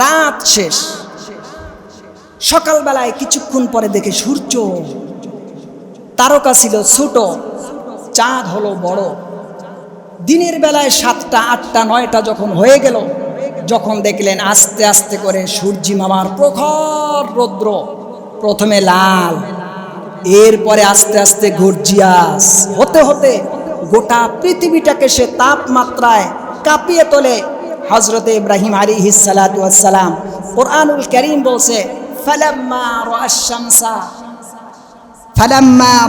Speaker 1: রাত শেষ, সকালবেলায় কিছুক্ষণ পরে দেখে সূর্য, তারকা ছিল ছোট, চাঁদ হলো বড়। দিনের বেলায় 7টা 8টা 9টা যখন হয়ে গেল, যখন দেখলেন আস্তে আস্তে করে সূর্যি মামার প্রখর রৌদ্র, প্রথমে লাল, এরপরে আস্তে আস্তে গর্জিয়াস হতে হতে গোটা পৃথিবীটাকে সে তাপমাত্রায় কাঁপিয়ে তোলে। হযরত ইব্রাহিম আলাইহিস সালাতু ওয়াস সালাম, কুরআনুল কারীম বলছে ফালাম্মা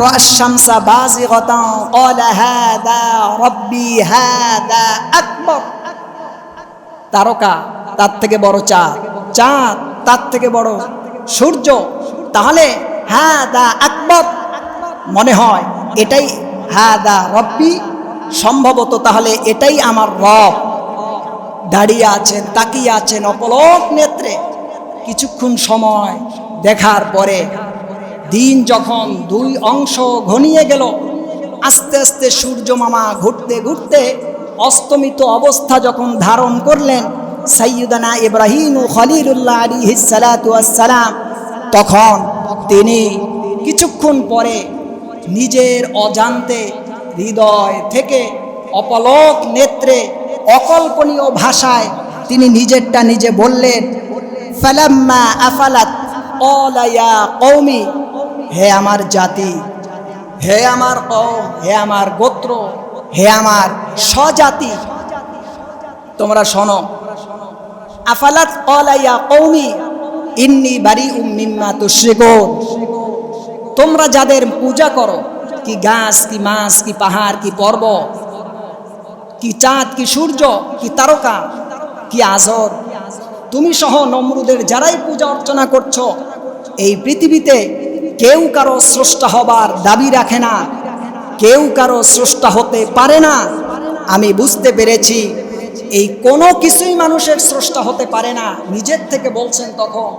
Speaker 1: রাআশ শামসা বাযিগাতান ক্বালা হাযা রাব্বি হাযা আকবার। তারকা তার থেকে বড় চাঁদ, চাঁদ তার থেকে বড় সূর্য, তাহলে হাযা আকবার, মনে হয় এটাই হাযা রাব্বি, সম্ভবত তাহলে এটাই আমার রব। দাঁড়িয়ে আছেন, তাকিয়ে আছেন অপলক নেত্রে। কিছুক্ষণ সময় দেখার পরে দিন যখন 2 অংশ ঘনিয়ে গেল, আস্তে আস্তে সূর্য মামা ঘুরতে ঘুরতে অস্তমিত অবস্থা যখন ধারণ করলেন সাইয়্যিদানা ইব্রাহিম খলিলুল্লাহ আলাইহিস সালাতু ওয়াস সালাম, তখন তিনি কিছুক্ষণ পরে নিজের অজান্তে হৃদয় থেকে অপলক নেত্রে অকল্পনীয় ভাষায় তিনি নিজেরটা নিজে বললেন ফালাম্মা আফালাত ক্বালা ইয়া কওমি, হে আমার জাতি, হে আমার কওম, হে আমার গোত্র, হে আমার স্বজাতি, তোমরা শোনো। আফালাত ক্বালা ইয়া কওমি ইন্নী বারিউম মিম্মা তুশরিকুন, তোমরা যাদের পূজা করো, কি গাছ, কি মাছ, কি পাহাড়, কি পর্বত, কি চাঁদ, কি সূর্য, কি তারকা, কি আজর, তুমি সহ নমরুদের যারাই পূজা অর্চনা করছো, এই পৃথিবীতে কেউ কারো স্রষ্টা হবার দাবি রাখে না, কেউ কারো স্রষ্টা হতে পারে না। আমি বুঝতে পেরেছি এই কোনো কিছুই মানুষের স্রষ্টা হতে পারে না। নিজের থেকে বলছেন তখন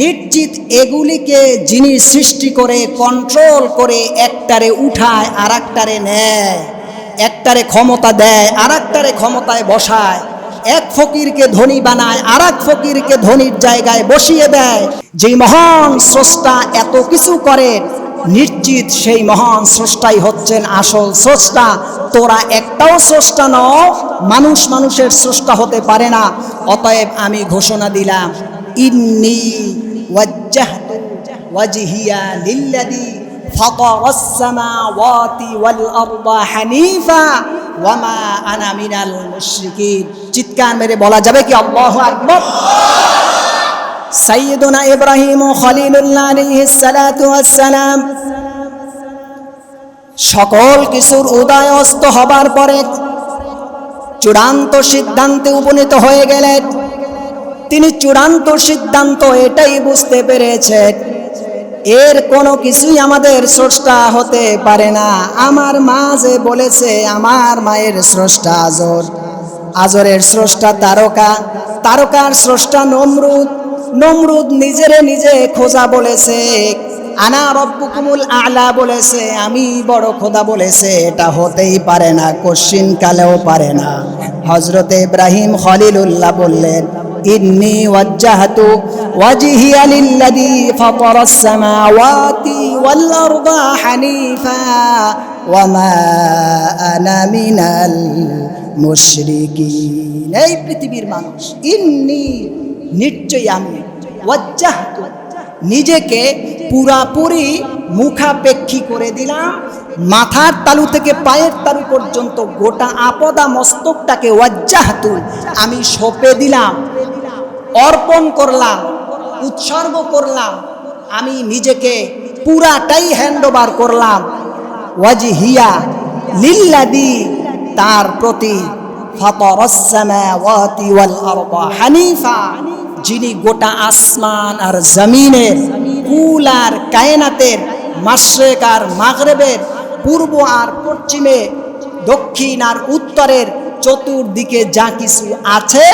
Speaker 1: নিশ্চিত এগুলিকে যিনি সৃষ্টি করে কন্ট্রোল করে একটারে উঠায় আর একটারে নেয়, একটারে ক্ষমতা দেয় আর একটারে ক্ষমতায় বসায়, এক ফকিরকে ধনী বানায় আর এক ফকিরকে ধনীর জায়গায় বসিয়ে দেয়। যেই মহান স্রষ্টা এত কিছু করেন, নিশ্চিত সেই মহান স্রষ্টাই হচ্ছেন আসল স্রষ্টা। তোরা একটাও স্রষ্টা নও, মানুষ মানুষের স্রষ্টা হতে পারে না। অতএব আমি ঘোষণা দিলাম ইন্নী ওয়াজ্জাহতু ওয়াজহিয়া লিল্লাযী ফাতারাস সামাওয়াতি ওয়াল আরদা হানিফা ওয়া মা আনা মিনাল মুশরিকিন। চিৎকার মেরে বলা যাবে কি আল্লাহু আকবার? সাইয়্যিদুনা ইব্রাহিম খলিলুল্লাহ আলাইহিস সালাতু ওয়াস সালাম সকল কিছুর উদয় অস্ত হবার পরে চূড়ান্ত সিদ্ধান্তে উপনীত হয়ে গেলেন। তিনি চূড়ান্ত সিদ্ধান্ত এটাই বুঝতে পেরেছেন, এর কোনো কিছুই আমাদের স্রষ্টা হতে পারে না। আমার মা যে বলেছে, আমার মায়ের স্রষ্টা আজর, আজরের স্রষ্টা তারকা, তারকার স্রষ্টা নমরুদ, নমরুদ নিজেরে নিজে খোদা বলেছে, আনা রব্বুকুমুল আলা বলেছে, আমি বড় খোদা বলেছে, এটা হতেই পারে না, কশিন কালেও পারে না। হযরতে ইব্রাহিম খলিলুল্লাহ বললেন, ইন্নী ওয়াজ্জাহতু ওয়াজহিয়া লিল্লাযী ফাতারাস সামাওয়াতি ওয়াল আরদা হানিফা ওয়া মা আনা মিনাল মুশরিকিন। এই পৃথিবীর মানুষ, ইন্নী নিশ্চয়ই আমি, ওয়াজ্জাহতু নিজেকে পুরাপুরি মুখাপেক্ষী করে দিলাম, মাথার তালু থেকে পায়ের তালু পর্যন্ত গোটা আপদা মস্তকটাকে ওয়াজ্জাহতু আমি সঁপে দিলাম, অর্পণ করলাম, উৎসর্গ করলাম, আমি নিজেকে পুরাটাই হ্যান্ডওভার করলাম। ওয়াজহিয়া লিল্লাযী তার প্রতি, ফাতারাস সামাওয়াতি ওয়াল আরদা হানিফা যিনি গোটা আসমান আর জমিনের, কুল আর কায়নাতের, মাশরিক আর মাগরিবের, পূর্ব আর পশ্চিমে, দক্ষিণ আর উত্তরের চতুর্দিকে যা কিছু আছে,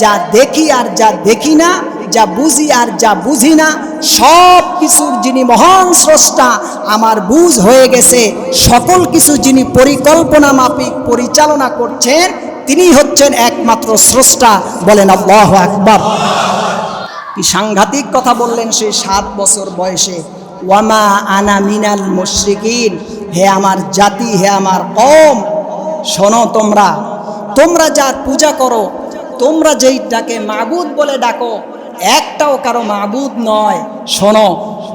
Speaker 1: যা দেখি আর যা দেখি না, যা বুঝি আর যা বুঝি না, সব কিছুর যিনি মহান স্রষ্টা, আমার বুঝ হয়ে গেছে, সকল কিছু যিনি পরিকল্পনা মাফিক পরিচালনা করছেন, তিনি হচ্ছেন একমাত্র স্রষ্টা। বলেন আল্লাহু আকবার। কি সাংঘাতিক কথা বললেন সেই 7 বছর বয়সে। ওয়ামা আনা মিনাল মুশরিকিন, হে আমার জাতি, হে আমার কওম, শোনো, তোমরা তোমরা যার পূজা করো, তোমরা যেইটাকে মাবুদ বলে ডাকো, একটাও কারো মাবুদ নয়। শোনো,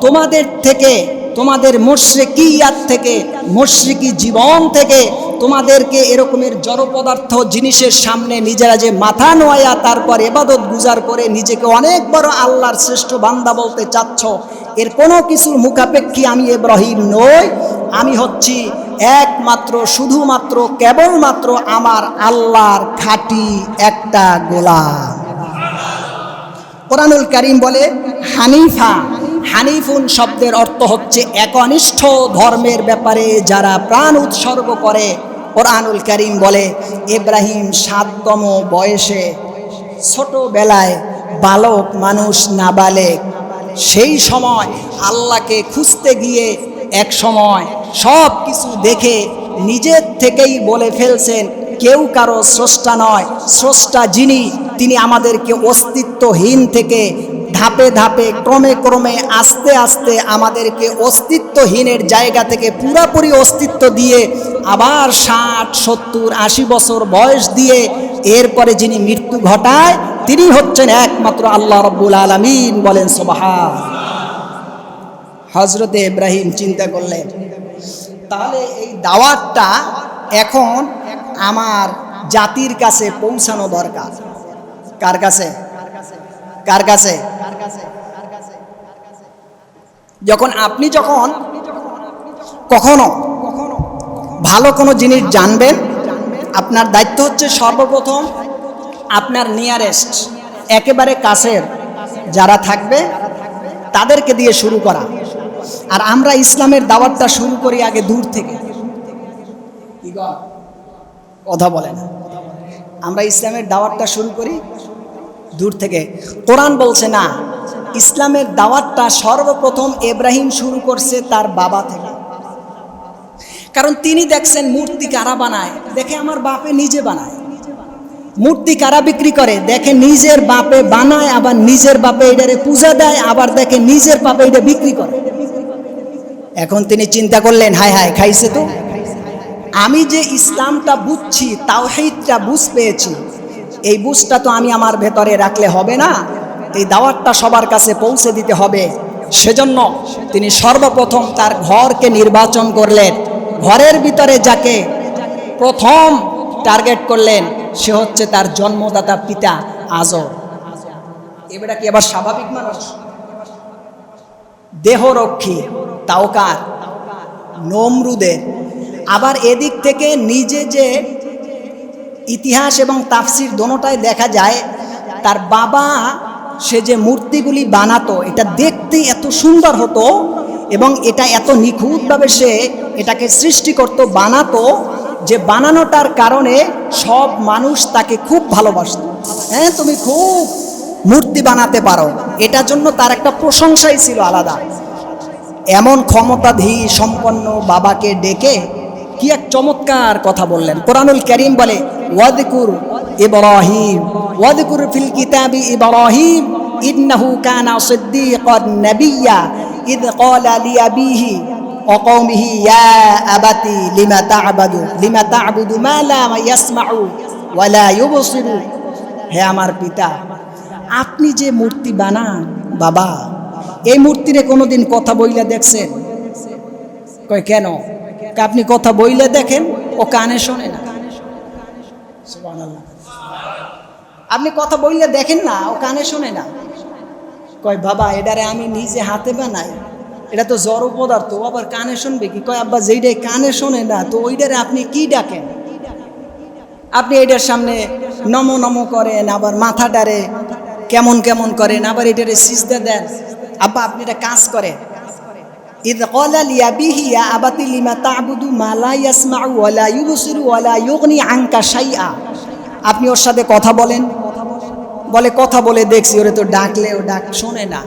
Speaker 1: তোমাদের থেকে, তোমাদের মুশরিকিয়াত থেকে, মুশরিকি জীবন থেকে তোমাদেরকে এরকমের জড় পদার্থ জিনিসের সামনে নিজেরা যে মাথা নোয়া, তারপর ইবাদত গুজার করে নিজেকে অনেক বড় আল্লাহর শ্রেষ্ঠ বান্দা বলতে চাচ্ছ, এর কোনো কিছুর মুখাপেক্ষী আমি ইব্রাহিম নই। আমি হচ্ছি একমাত্র, শুধুমাত্র, কেবলমাত্র আমার আল্লাহর খাঁটি একটা গোলাম। কোরআনুল কারীম বলে হানিফা, হানিফুন শব্দের অর্থ হচ্ছে একনিষ্ঠ ধর্মের ব্যাপারে যারা প্রাণ উৎসর্গ করে। কোরআনুল কারীম বলে ইব্রাহিম 7তম বয়সে, ছোটবেলায় বালক মানুষ, নাবালেগ, সেই সময় আল্লাহকে খুঁজতে গিয়ে এক সময় সব কিছু দেখে নিজের থেকেই বলে ফেলছেন, কেউ কারো স্রষ্টা নয়, স্রষ্টা যিনি, তিনি আমাদেরকে অস্তিত্বহীন থেকে ধাপে ধাপে, ক্রমে ক্রমে, আস্তে আস্তে আমাদেরকে অস্তিত্বহীনের জায়গা থেকে পুরাপুরি অস্তিত্ব দিয়ে আবার 60, 70, 80 বছর বয়স দিয়ে এরপরে যিনি মৃত্যু ঘটায়, তিনি হচ্ছেন একমাত্র আল্লাহ রাব্বুল আলামিন। বলেন সুবহান। হযরতে ইব্রাহিম চিন্তা করলেন, তাহলে এই দাওয়াতটা এখন আমার জাতির কাছে পৌঁছানো দরকার। কার কাছে? কার কাছে? যখন আপনি কখনো ভালো কোনো জিনিস জানবেন, আপনার দায়িত্ব হচ্ছে সর্বপ্রথম আপনার নিয়ারেস্ট, একেবারে কাছের যারা থাকবে তাদেরকে দিয়ে শুরু করা। আর আমরা ইসলামের দাওয়াতটা শুরু করি আগে দূর থেকে। কথা বলে না, আমরা ইসলামের দাওয়াতটা শুরু করি দূর থেকে। কোরআন বলছে না, ইসলামের দাওয়াতটা সর্বপ্রথম ইব্রাহিম শুরু করছে তার বাবা থেকে। কারণ তিনি দেখছেন মূর্তি কারা বানায়, দেখে আমার বাপে নিজে বানায়। মূর্তি কারা বিক্রি করে, দেখে নিজের বাপে বানায়, আবার নিজের বাপে এটারে পূজা দেয়, আবার দেখে নিজের বাপে এটা বিক্রি করে। এখন তিনি চিন্তা করলেন, হায় হায়, খাইছে তো। আমি যে ইসলামটা বুঝছি, তাওহীদটা বুঝ পেয়েছি, এই বুঝটা তো আমি আমার ভেতরে রাখলে হবে না, এই দাওয়াতটা সবার কাছে পৌঁছে দিতে হবে। সেজন্য তিনি সর্বপ্রথম তার ঘরকে নির্বাচন করলেন। ঘরের ভিতরে যাকে প্রথম টার্গেট করলেন সে হচ্ছে তার জন্মদাতা পিতা আজর। এবারে কি আবার স্বাভাবিক মানুষ? দেহরক্ষী তাওকার, নমরুদের। আবার এদিক থেকে নিজে যে ইতিহাস এবং তাফসির দোনোটায় দেখা যায় তার বাবা সে যে মূর্তিগুলি বানাতো এটা দেখতে এত সুন্দর হতো এবং এটা এত নিখুঁতভাবে সে এটাকে সৃষ্টি করতো, বানাতো, যে বানানোটার কারণে সব মানুষ তাকে খুব ভালোবাসত। হ্যাঁ, তুমি খুব মূর্তি বানাতে পারো, এটার জন্য তার একটা প্রশংসাই ছিল আলাদা। এমন ক্ষমতাধী সম্পন্ন বাবাকে ডেকে কি এক চমৎকার কথা বললেন। কোরআনুল কারীম বলে, ওয়াযকুর ইব্রাহিম ওয়াযকুর ফিল কিতাবি ইব্রাহিম ইন্নাহু কানা সিদ্দীকান নাবিয়্যা ইয ক্বালা লিআবিহি ওয়া কওমিহি ইয়া আবাতি লিমা তা'বুদু মা লা ইয়াসমাউ ওয়া লা ইউবসিরু। হে আমার পিতা, আপনি যে মূর্তি বানান বাবা, এই মূর্তিরে কোনোদিন কথা বইলা দেখছেন? কয় কেন? আপনি কথা বইলে দেখেন, ও কানে শোনে না। সুবহানাল্লাহ। আপনি কথা বইলে দেখেন না, ও কানে শোনে না। কয় বাবা, এটারে আমি নিজে হাতে বানাই, এটা তো জড় পদার্থ, আবার কানে শুনবে কি? কয় আব্বা, যেইটাই কানে শোনে না তো ওইটারে আপনি কি ডাকেন? আপনি এটার সামনে নমো নমো করেন, আবার মাথাটারে কেমন কেমন করেন, আবার এটারে সিজদা দেন। আব্বা, আপনি এটা কাজ করেন। ইয ক্বালা লিআবিহি ইয়া আবাতি লিমা তা'বুদু মা লা ইয়াসমাউ ওয়া লা ইউবসিরু ওয়া লা ইউগনি আনকা শাইআ। আপনি ওর সাথে কথা বলেন, বলে কথা বলে দেখছি, ওরে তো ডাকলে ও ডাক শোনে না।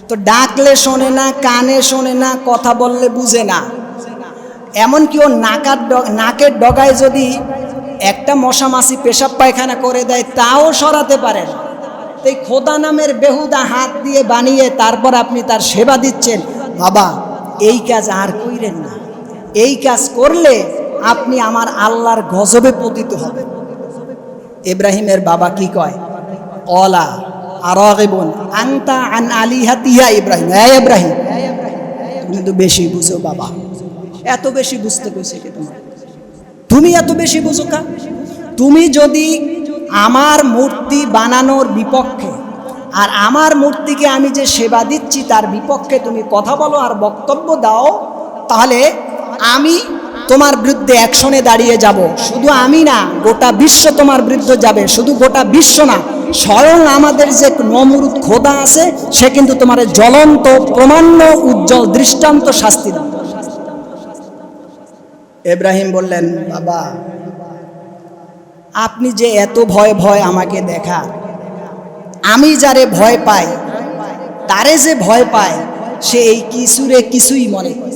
Speaker 1: তো ডাকলে শোনে না, কানে শোনে না, কথা বললে বুঝে না। এমনকি ও নাকের ডগায় যদি একটা মশা মাছি পেশাব পায়খানা করে দেয় তাও সরাতে পারে না। এই খোদা নামের বেহুদা হাত দিয়ে বানিয়ে তারপর আপনি তার সেবা দিচ্ছেন। বাবা, এই কাজ আর কইরেন না। এই কাজ করলে আপনি আমার আল্লাহর গজবে পতিত হবেন। ইব্রাহিমের বাবা কি কয়? ক্বালা আরাগিবুন আনতা আন আলিহাতি ইয়া ইব্রাহিম। হ্যাঁ ইব্রাহিম, তুমি তো বেশি বুঝো বাবা। এত বেশি বুঝতে কইছে কে তোমার? তুমি এত বেশি বুঝো কা? তুমি যদি আমার মূর্তি বানানোর বিপক্ষে আর আমার মূর্তিকে আমি যে সেবা দিচ্ছি তার বিপক্ষে তুমি কথা বলো আর বক্তব্য দাও, তাহলে আমি তোমার বিরুদ্ধে অ্যাকশনে দাঁড়িয়ে যাব। শুধু আমি না, গোটা বিশ্ব তোমার বিরুদ্ধে যাবে। শুধু গোটা বিশ্ব না, স্বয়ং আমাদের যে নমরুদ খোদা আছে সে কিন্তু তোমার জ্বলন্ত প্রমাণ্য উজ্জ্বল দৃষ্টান্ত শাস্তি দেবে। ইব্রাহিম বললেন, বাবা, আপনি যে এত ভয় ভয় আমাকে দেখা, আমি যারে ভয় পাই তারে যে ভয় পায় সে এই কিছুরে কিছুই মনে করে।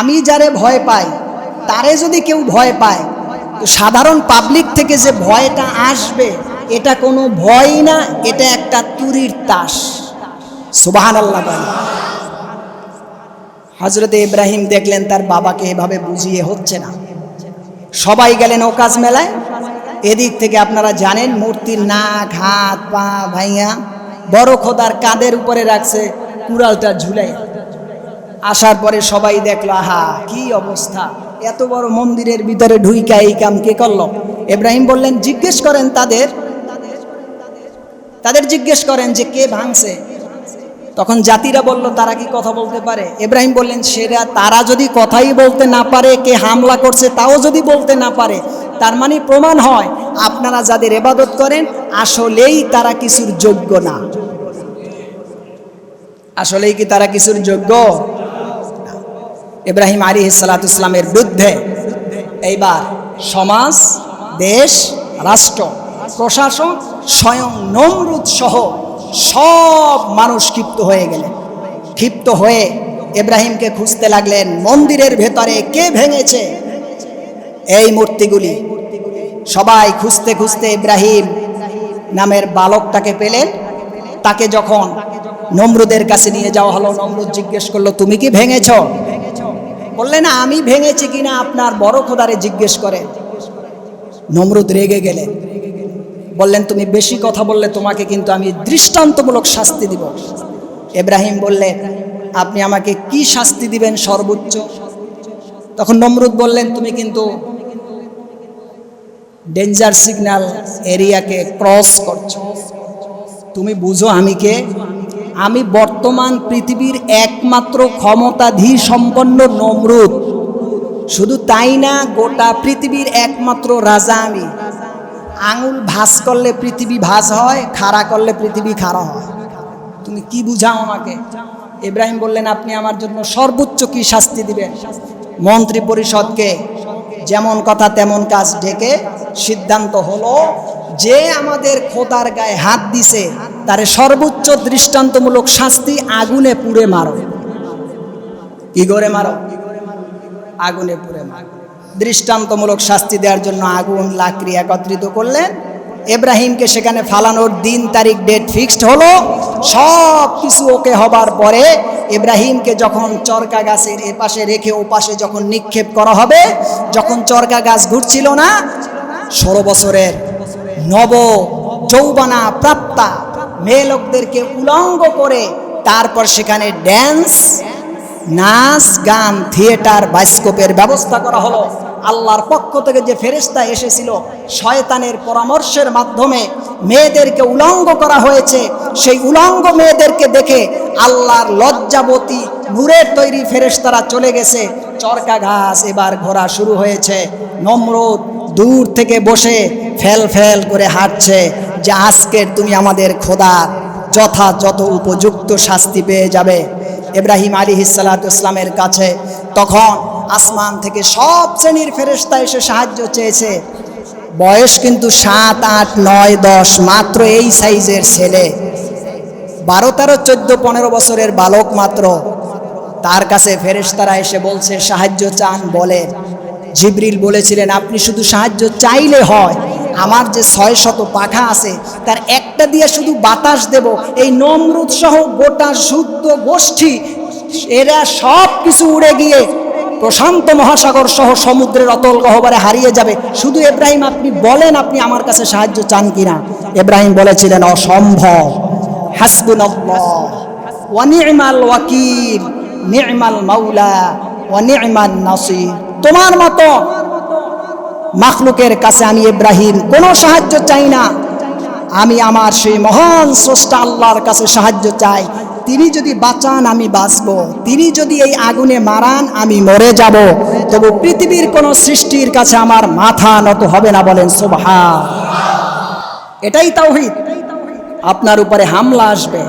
Speaker 1: আমি যারে ভয় পাই তারে যদি কেউ ভয় পায় তো সাধারণ পাবলিক থেকে যে ভয়টা আসবে এটা কোনো ভয় না, এটা একটা তুরির তাস। সুবহানাল্লাহ। হযরতে ইব্রাহিম দেখলেন তার বাবাকে এভাবে বুঝিয়ে হচ্ছে না। সবাই গেলেন ওকাজ মেলায়। এদিক থেকে আপনারা জানেন মূর্তির নাক, হাত, পা ভাইয়া বড় খোদার কাঁধের উপরে রাখছে কুড়ালটা ঝুলাই। আসার পরে সবাই দেখলো, আহা কি অবস্থা, এত বড় মন্দিরের ভিতরে ঢুইকা এই কাম কে করলো? ইব্রাহিম বললেন, জিজ্ঞেস করেন তাদের জিজ্ঞেস করেন যে কে ভাঙছে। তখন জাতিরা বলল, তারা কি কথা বলতে পারে? ইব্রাহিম বললেন, সেরা তারা যদি কথাই বলতে না পারে, কে হামলা করছে তাও যদি বলতে না পারে, তার মানে প্রমাণ হয় আপনারা যাদের ইবাদত করেন আসলেই তারা কিছুর যোগ্য না। আসলেই কি তারা কিছুর যোগ্য? ইব্রাহিম আলাইহিস সালাতু ইসলামের বিরুদ্ধে এইবার সমাজ, দেশ, রাষ্ট্র, প্রশাসন, স্বয়ং নমরুদ সহ সব মানুষ ক্ষিপ্ত হয়ে গেলেন। ক্ষিপ্ত হয়ে ইব্রাহিমকে খুঁজতে লাগলেন মন্দিরের ভেতরে কে ভেঙেছে এই মূর্তিগুলি। সবাই খুঁজতে খুঁজতে ইব্রাহিম নামের বালকটাকে পেলেন। তাকে যখন নমরুদের কাছে নিয়ে যাওয়া হলো, নমরুদ জিজ্ঞেস করলো, তুমি কি ভেঙেছ? বললেন, আমি ভেঙেছি কিনা আপনার বড় খোদারে জিজ্ঞেস করেন। নমরুদ রেগে গেলেন, বললেন, তুমি বেশি কথা বললে তোমাকে কিন্তু আমি দৃষ্টান্তমূলক শাস্তি দিব। ইব্রাহিম বললেন, আপনি আমাকে কি শাস্তি দিবেন সর্বোচ্চ? তখন নমরুদ বললেন, তুমি কিন্তু ডেঞ্জার সিগন্যাল এরিয়াকে ক্রস করছো। তুমি বুঝো আমি কে? আমি বর্তমান পৃথিবীর একমাত্র ক্ষমতাধী সম্পন্ন নমরুদ। শুধু তাই না, গোটা পৃথিবীর একমাত্র রাজা আমি। আঙুল ভাঁজ করলে পৃথিবী ভাঁজ হয়, খাড়া করলে পৃথিবী খাড়া হয়। তুমি কি বুঝাও আমাকে? ইব্রাহিম বললেন, আপনি আমার জন্য সর্বোচ্চ কি শাস্তি দিবেন? মন্ত্রী পরিষদকে যেমন কথা তেমন কাজ ডেকে সিদ্ধান্ত হলো, যে আমাদের খোদার গায়ে হাত দিছে তারে সর্বোচ্চ দৃষ্টান্তমূলক শাস্তি আগুনে পুড়ে মারো। কি করে মারো? আগুনে পুড়ে মারো। দৃষ্টান্তমূলক শাস্তি দেওয়ার জন্য আগুন লাকড়ি একত্রিত করলেন। ইব্রাহিমকে সেখানে ফালানোর দিন তারিখ ডেট ফিক্সড হলো। সব কিছু ওকে হবার পরে ইব্রাহিমকে যখন চরকা গাছের এপাশে রেখে ওপাশে যখন নিক্ষেপ করা হবে, যখন চরকা গাছ ঘুরছিল না, 16 বছরের নব যৌবনা প্রাপ্তা মেয়ে লোকদেরকে উলঙ্গ করে তারপর সেখানে ড্যান্স, নাচ, গান, থিয়েটার, বায়োস্কোপের ব্যবস্থা করা হলো। আল্লাহর পক্ষ থেকে যে ফেরেশতা এসেছিল, শয়তানের পরামর্শের মাধ্যমে মেয়েদেরকে উলঙ্গ করা হয়েছে। সেই উলঙ্গ মেয়েদেরকে দেখে আল্লাহর লজ্জাবতী নূরের তৈরি ফেরেশতারা চলে গেছে। চরকা ঘাস এবার ঘোরা শুরু হয়েছে। নমরুদ দূর থেকে বসে ফেল ফেল করে হাঁটছে যে আজকের তুমি আমাদের খোদার যথাযথ উপযুক্ত শাস্তি পেয়ে যাবে। ইব্রাহিম আলাইহিস সালাতু ইসলামের কাছে তখন আসমান থেকে সব শ্রেণীর ফেরেশতা এসে সাহায্য চেয়েছে। বয়স কিন্তু 7, 8, 9, 10, মাত্র এই সাইজের ছেলে, 12, 13, 14, 15 বছরের বালক মাত্র। তার কাছে ফেরেশতারা এসে বলছে, সাহায্য চান বলেন। জিবরিল বলেছিলেন, আপনি শুধু সাহায্য চাইলে হয়, আমার যে 600 পাখা আছে তার একটা দিয়ে শুধু বাতাস দেব, এই নমরুদ সহ গোটা শুদ্ধ গোষ্ঠী এরা সব কিছু উড়ে গিয়ে প্রশান্ত মহাসাগর সহ সমুদ্রের অতল গহ্বরে হারিয়ে যাবে। শুধু ইব্রাহিম আপনি বলেন, আপনি আমার কাছে সাহায্য চান কিনা? ইব্রাহিম বলেছিলেন, অসম্ভব। হাসবুনাল্লাহ ওয়া নি'মাল ওয়াকিল, নি'মাল মাওলা ওয়া নি'মান নাসির। তোমার মতো মাখলুকের কাছে আমি ইব্রাহিম কোনো সাহায্য চাই না, আমি আমার সেই মহান স্রষ্টা আল্লাহর কাছে সাহায্য চাই। তিনি যদি বাঁচান আমি বাঁচব, তিনি যদি এই আগুনে মারান আমি মরে যাব, তবু পৃথিবীর কোন সৃষ্টির কাছে আমার মাথা নত হবে না। বলেন সুবহান। এটাই তাওহীদ। আপনার উপরে হামলা আসবে,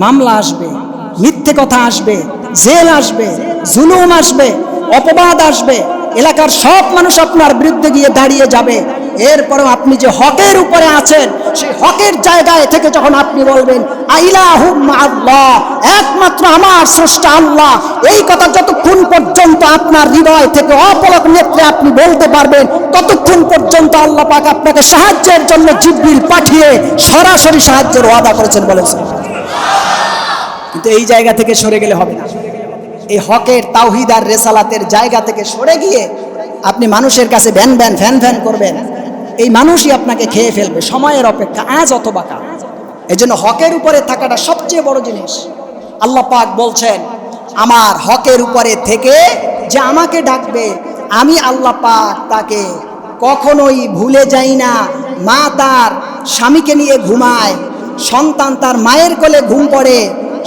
Speaker 1: মামলা আসবে, মিথ্যে কথা আসবে, জেল আসবে, জুলুম আসবে, অপবাদ আসবে, এলাকার সব মানুষ আপনার বিরুদ্ধে গিয়ে দাঁড়িয়ে যাবে। এরপরেও আপনি যে হকের উপরে আছেন, সেই হকের জায়গায় থেকে যখন আপনি বলবেন আইলাহুম আল্লাহ, একমাত্র আমার স্রষ্টা আল্লাহ, এই কথা যতক্ষণ পর্যন্ত আপনার হৃদয় থেকে অপলক নেত্রে আপনি বলতে পারবেন, ততক্ষণ পর্যন্ত আল্লাহ পাক আপনাকে সাহায্যের জন্য জিবরিল পাঠিয়ে সরাসরি সাহায্যের ওয়াদা করেছেন। বলেছেন। কিন্তু এই জায়গা থেকে সরে গেলে হবে না। এই হকের তাওহীদ আর রিসালাতের জায়গা থেকে সরে গিয়ে আপনি মানুষের কাছে ভ্যান ভ্যান ফ্যান ফ্যান করবেন, এই মানুষই আপনাকে খেয়ে ফেলবে সময়ের অপেক্ষা, আজ অথবা কাল। এজন্য হকের উপরে থাকাটা সবচেয়ে বড় জিনিস। আল্লাহ পাক বলছেন, আমার হকের উপরে থেকে যে আমাকে ডাকবে, আমি আল্লাহ পাক তাকে কখনোই ভুলে যাই না। মা তার স্বামীকে নিয়ে ঘুমায়, সন্তান তার মায়ের কোলে ঘুম পড়ে,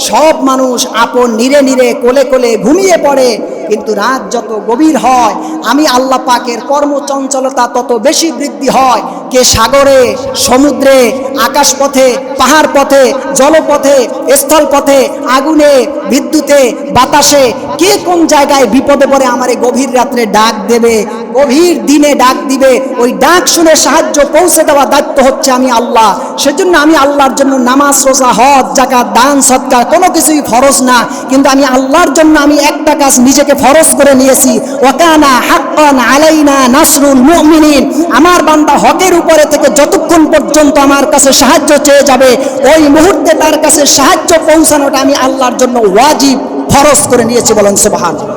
Speaker 1: সব মানুষ আপন নিরে নিরে কোলে কোলে ঘুমিয়ে পড়ে, কিন্তু রাত যত গভীর হয় আমি আল্লাহ পাকের কর্মচঞ্চলতা তত বেশি বৃদ্ধি হয়। কে সাগরে, সমুদ্রে, আকাশপথে, পাহাড় পথে, জলপথে, স্থলপথে, আগুনে, বিদ্যুতে, বাতাসে, কে কোন জায়গায় বিপদে পড়ে আমার এই গভীর রাত্রে ডাক দেবে, গভীর দিনে ডাক দিবে, ওই ডাক শুনে সাহায্য পৌঁছে দেওয়া দায়িত্ব হচ্ছে আমি আল্লাহ। সেজন্য আমি আল্লাহর জন্য নামাজ, রোজা, হজ, যাকাত, দান, সদকা কোনো কিছুই ফরজ না, কিন্তু আমি আল্লাহর জন্য আমি একটা কাজ নিজেকে ফরজ করে নিয়েছি, ওয়াকানা হাক্কান আলাইনা নাসরুল মুমিনিন। আমার বান্দা হকের উপরে থেকে যতক্ষণ পর্যন্ত আমার কাছে সাহায্য চেয়ে যাবে, ওই মুহূর্তে তার কাছে সাহায্য পৌঁছানোটা আমি আল্লাহর জন্য ওয়াজিব, ফরজ করে নিয়েছি। বলেন সুবহানাল্লাহ।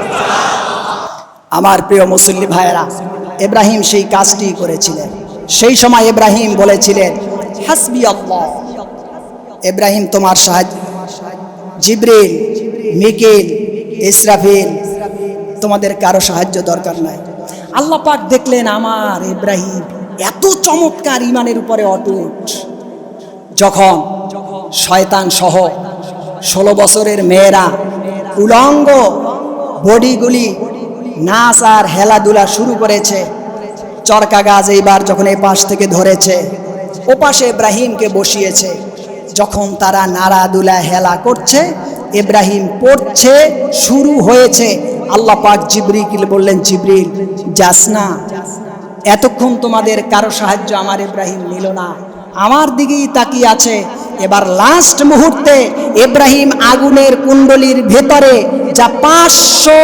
Speaker 1: আমার প্রিয় মুসল্লি ভাইয়েরা, ইব্রাহিম সেই কাজটি করেছিলেন। সেই সময় ইব্রাহিম বলেছিলেন, হাসবি আল্লাহ। ইব্রাহিম তোমার সাহায্য, জিবরিল, মিকাইল, ইসরাফিল, তোমাদের কারো সাহায্য দরকার নাই। আল্লাহ পাক দেখলেন আমার ইব্রাহিম এত চমৎকার ইমানের উপরে অটুট, যখন শয়তান সহ 16 বছরের মেয়েরা উলঙ্গ বডিগুলি নাচ আর হেলাধুলা শুরু করেছে। চরকা গাছ এইবার যখন এই পাশ থেকে ধরেছে, ও পাশে ইব্রাহিমকে বসিয়েছে। যখন তারা নাড়াদুলা হেলা করছে, ইব্রাহিম পড়ছে, শুরু হয়েছে। আল্লাহ পাক জিবরিল বললেন, জিবরিল যাস না, এতক্ষণ তোমাদের কারো সাহায্য আমার ইব্রাহিম নিল না, আমার দিকেই তাকিয়ে আছে। এবার লাস্ট মুহূর্তে ইব্রাহিম আগুনের কুণ্ডলীর ভেতরে, যা 500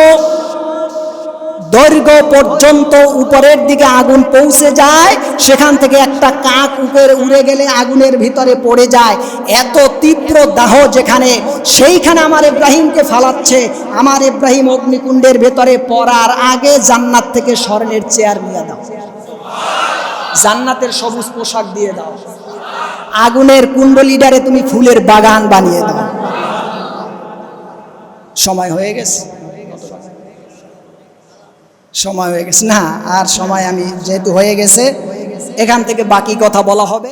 Speaker 1: দৈর্ঘ্য পর্যন্ত উপরের দিকে আগুন পৌঁছে যায়, সেখান থেকে একটা কাক উপরে উড়ে গেলে আগুনের ভিতরে পড়ে যায়। এত তীব্র দাহ যেখানে, সেইখানে আমার ইব্রাহিমকে ফালাচ্ছে। আমার ইব্রাহিম অগ্নিকুণ্ডের ভেতরে পড়ার আগে জান্নাত থেকে স্বর্ণের চেয়ার নিয়ে দাও, জান্নাতের সবুজ পোশাক দিয়ে দাও, আগুনের কুণ্ডলীটারে তুমি ফুলের বাগান বানিয়ে দাও। সময় হয়ে গেছে, সময় হয়ে গেছে না আর সময়, আমি যেহেতু হয়ে গেছে, এখান থেকে বাকি কথা বলা হবে।